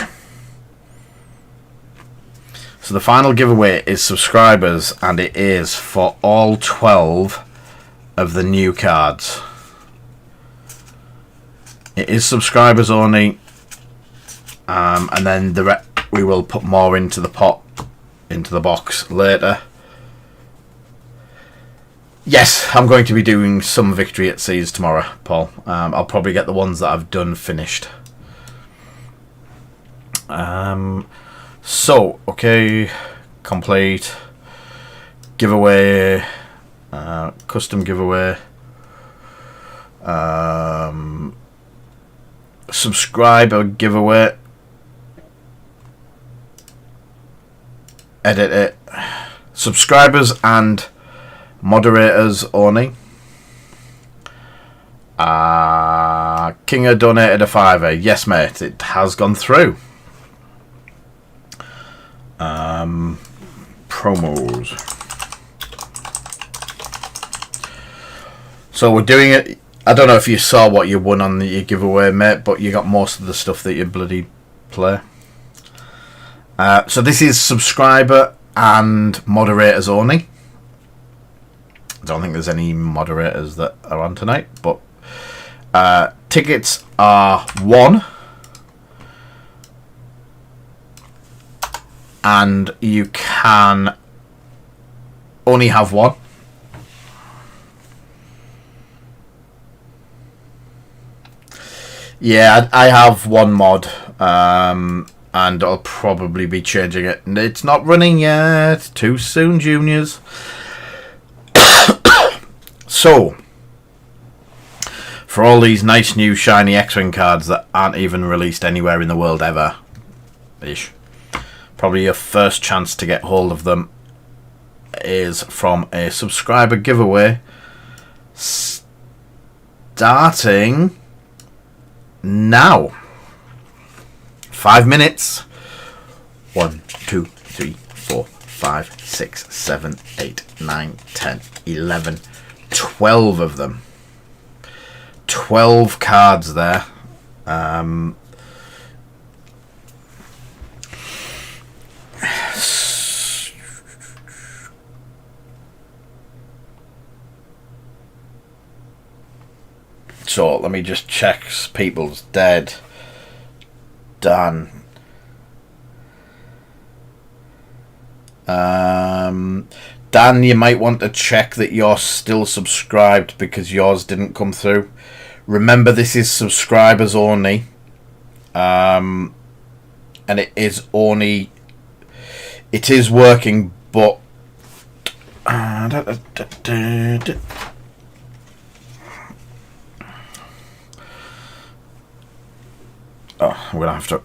So the final giveaway is subscribers, and it is for all 12 of the new cards. It is subscribers only, and then we will put more into the pot, into the box later. Yes, I'm going to be doing some Victory at Seas tomorrow, Paul. I'll probably get the ones that I've done finished. So, okay, complete, giveaway, custom giveaway, subscriber giveaway, edit it, subscribers and moderators only. Kinga donated a £5. Yes, mate, it has gone through. Promos. So we're doing it. I don't know if you saw what you won on your giveaway, mate, but you got most of the stuff that you bloody play. So this is subscriber and moderators only. I don't think there's any moderators that are on tonight, but tickets are 1, and you can only have 1. Yeah, I have 1 mod, and I'll probably be changing it. It's not running yet. Too soon, juniors. So, for all these nice new shiny Xwing cards that aren't even released anywhere in the world ever, ish, probably your first chance to get hold of them is from a subscriber giveaway starting now. 5 minutes. 1, 2, 3, 4, 5, 6, 7, 8, 9, 10, 11, 12 of them. 12 cards there. So let me just check people's dead. Done. Dan, you might want to check that you're still subscribed because yours didn't come through. Remember, this is subscribers only. And it is only... It is working, but... Oh, I'm going to have to...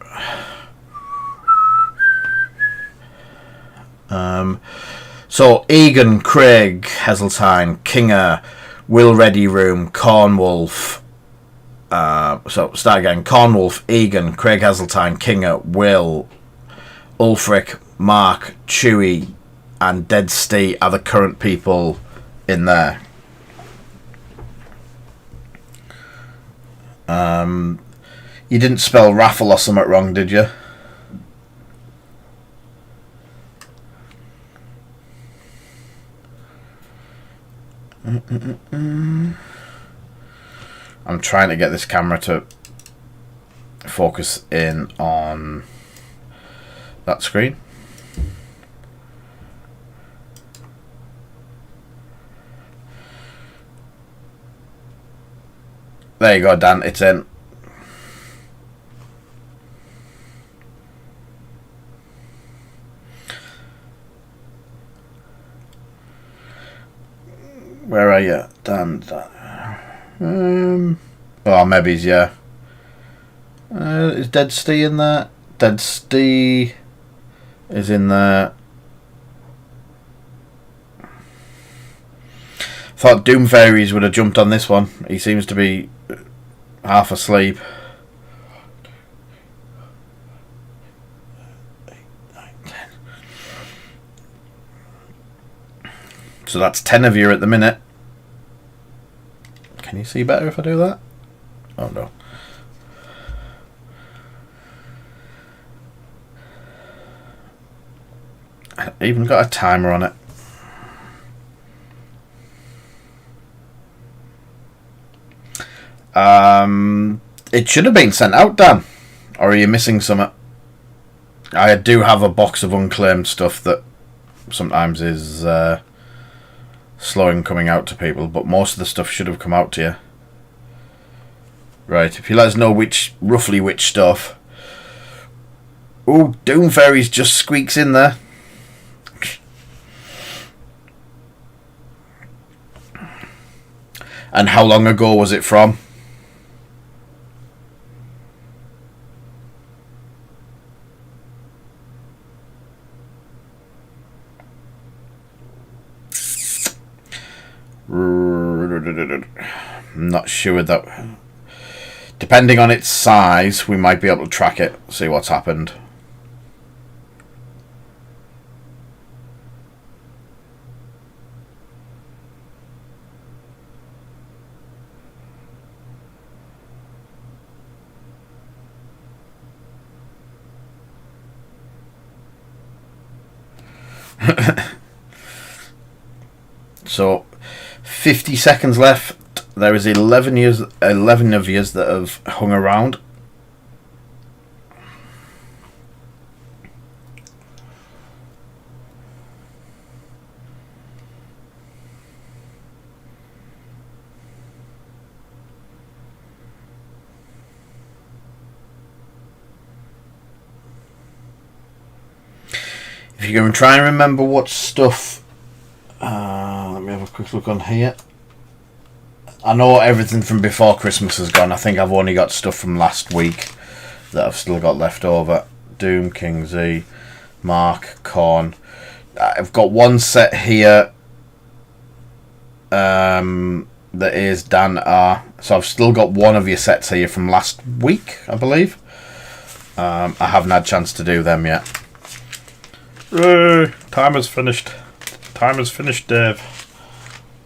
So, Egan, Craig, Heseltine, Kinger, Will Ready Room, Cornwolf. So, start again. Cornwolf, Egan, Craig Heseltine, Kinger, Will, Ulfric, Mark, Chewy, and Dead Stee are the current people in there. You didn't spell raffle or something wrong, did you? I'm trying to get this camera to focus in on that screen. There you go, Dan, it's in. Where are you, Dan? Oh, maybe he's, yeah. Is Dead Stee in there? Dead Stee is in there. Thought Doom Fairies would have jumped on this one. He seems to be half asleep. 8, 9, 10. So that's 10 of you at the minute. Can you see better if I do that? Oh no. I even got a timer on it. It should have been sent out, Dan. Or are you missing something? I do have a box of unclaimed stuff that sometimes is slow in coming out to people, but most of the stuff should have come out to you. Right, if you let us know roughly which stuff. Oh, Doom Fairies just squeaks in there. And how long ago was it from? I'm not sure that. Depending on its size, we might be able to track it, see what's happened. So 50 seconds left. There is 11 of yous that have hung around. If you're going to try and remember what stuff, let me have a quick look on here. I know everything from before Christmas is gone. I think I've only got stuff from last week that I've still got left over. Doom, King Z, Mark, Korn. I've got one set here that is Dan R. So I've still got one of your sets here from last week, I believe. I haven't had a chance to do them yet. Time is finished. Time is finished, Dave.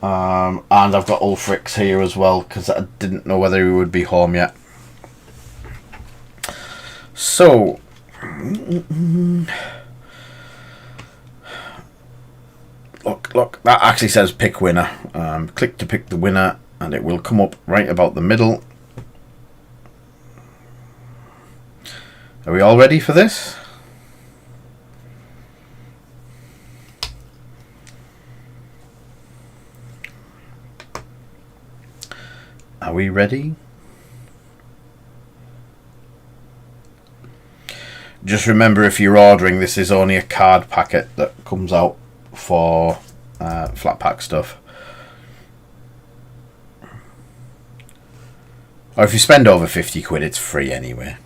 And I've got Ulfrix here as well, because I didn't know whether he would be home yet. So, look, that actually says pick winner. Click to pick the winner, and it will come up right about the middle. Are we all ready for this? Are we ready? Just remember, if you're ordering, this is only a card packet that comes out for flat pack stuff. Or if you spend over 50 quid, it's free anyway.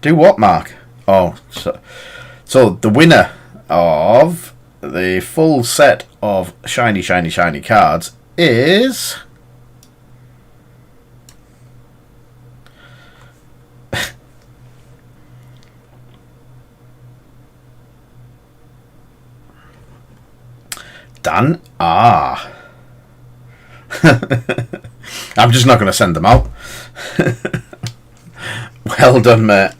Do what, Mark? Oh, so the winner of the full set of shiny cards is Dan R. I'm just not going to send them out. Well done, mate.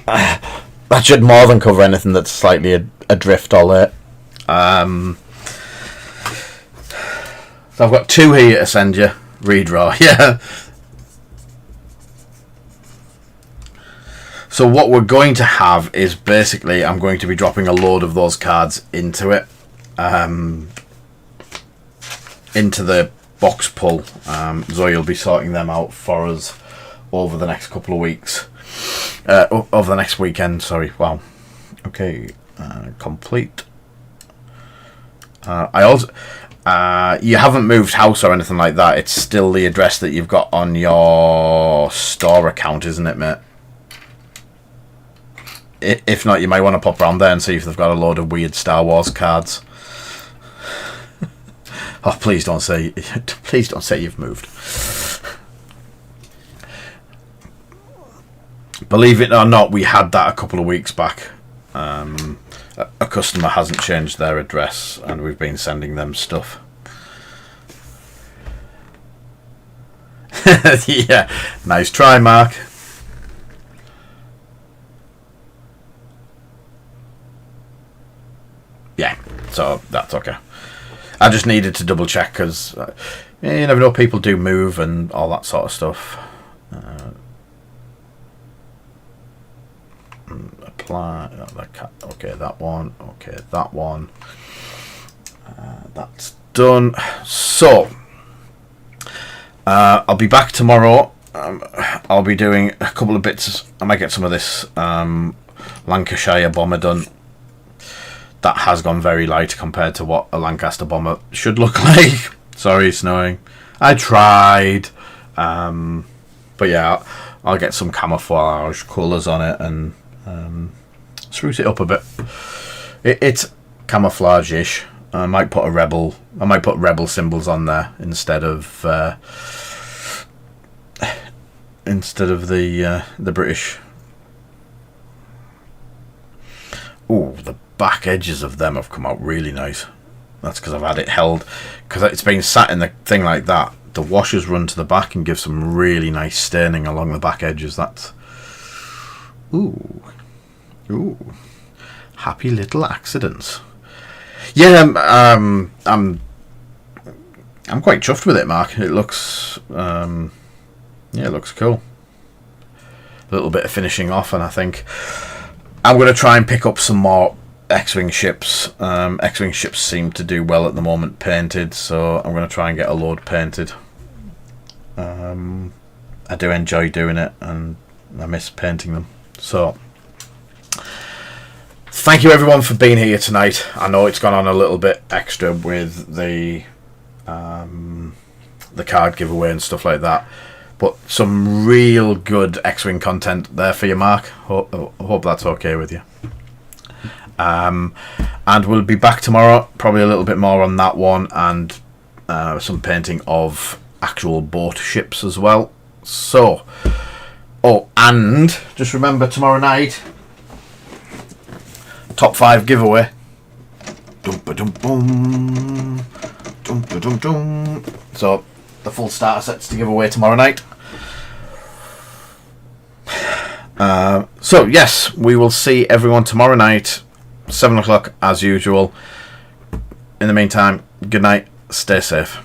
that should more than cover anything that's slightly adrift or late. So I've got 2 here to send you. Redraw, yeah. So what we're going to have is basically I'm going to be dropping a load of those cards into it. Into the box pull. Zoe will be sorting them out for us over the next couple of weeks. Over the next weekend, sorry. Wow. Okay. Complete. I also... you haven't moved house or anything like that. It's still the address that you've got on your store account, isn't it, mate? If not, you might want to pop around there and see if they've got a load of weird Star Wars cards. Oh, please don't say you've moved. Believe it or not, we had that a couple of weeks back. A customer hasn't changed their address, and we've been sending them stuff. Yeah, nice try, Mark. Yeah, so that's okay. I just needed to double check because you never know, people do move and all that sort of stuff. Apply. Okay, that one. Okay, that one. That's done. So I'll be back tomorrow. I'll be doing a couple of bits. I might get some of this Lancashire bomber done. That has gone very light compared to what a Lancaster bomber should look like. Sorry, snowing. I tried. But yeah, I'll get some camouflage colours on it and spruce it up a bit. It's camouflage-ish. I might put rebel symbols on there instead of the British. Ooh, the back edges of them have come out really nice. That's because I've had it held, because it's been sat in the thing like that. The washers run to the back and give some really nice staining along the back edges. That's ooh, happy little accidents. Yeah, I'm quite chuffed with it, Mark. It looks yeah, it looks cool. A little bit of finishing off, and I think I'm going to try and pick up some more Xwing ships. Xwing ships seem to do well at the moment painted, so I'm going to try and get a load painted. I do enjoy doing it, and I miss painting them. So thank you everyone for being here tonight. I know it's gone on a little bit extra with the card giveaway and stuff like that, but some real good Xwing content there for you, Mark. Hope that's okay with you. And we'll be back tomorrow, probably a little bit more on that one, and some painting of actual boat ships as well. So, oh, and just remember tomorrow night, top 5 giveaway. So the full starter sets to give away tomorrow night. So yes, we will see everyone tomorrow night, 7 o'clock as usual. In the meantime, good night, stay safe.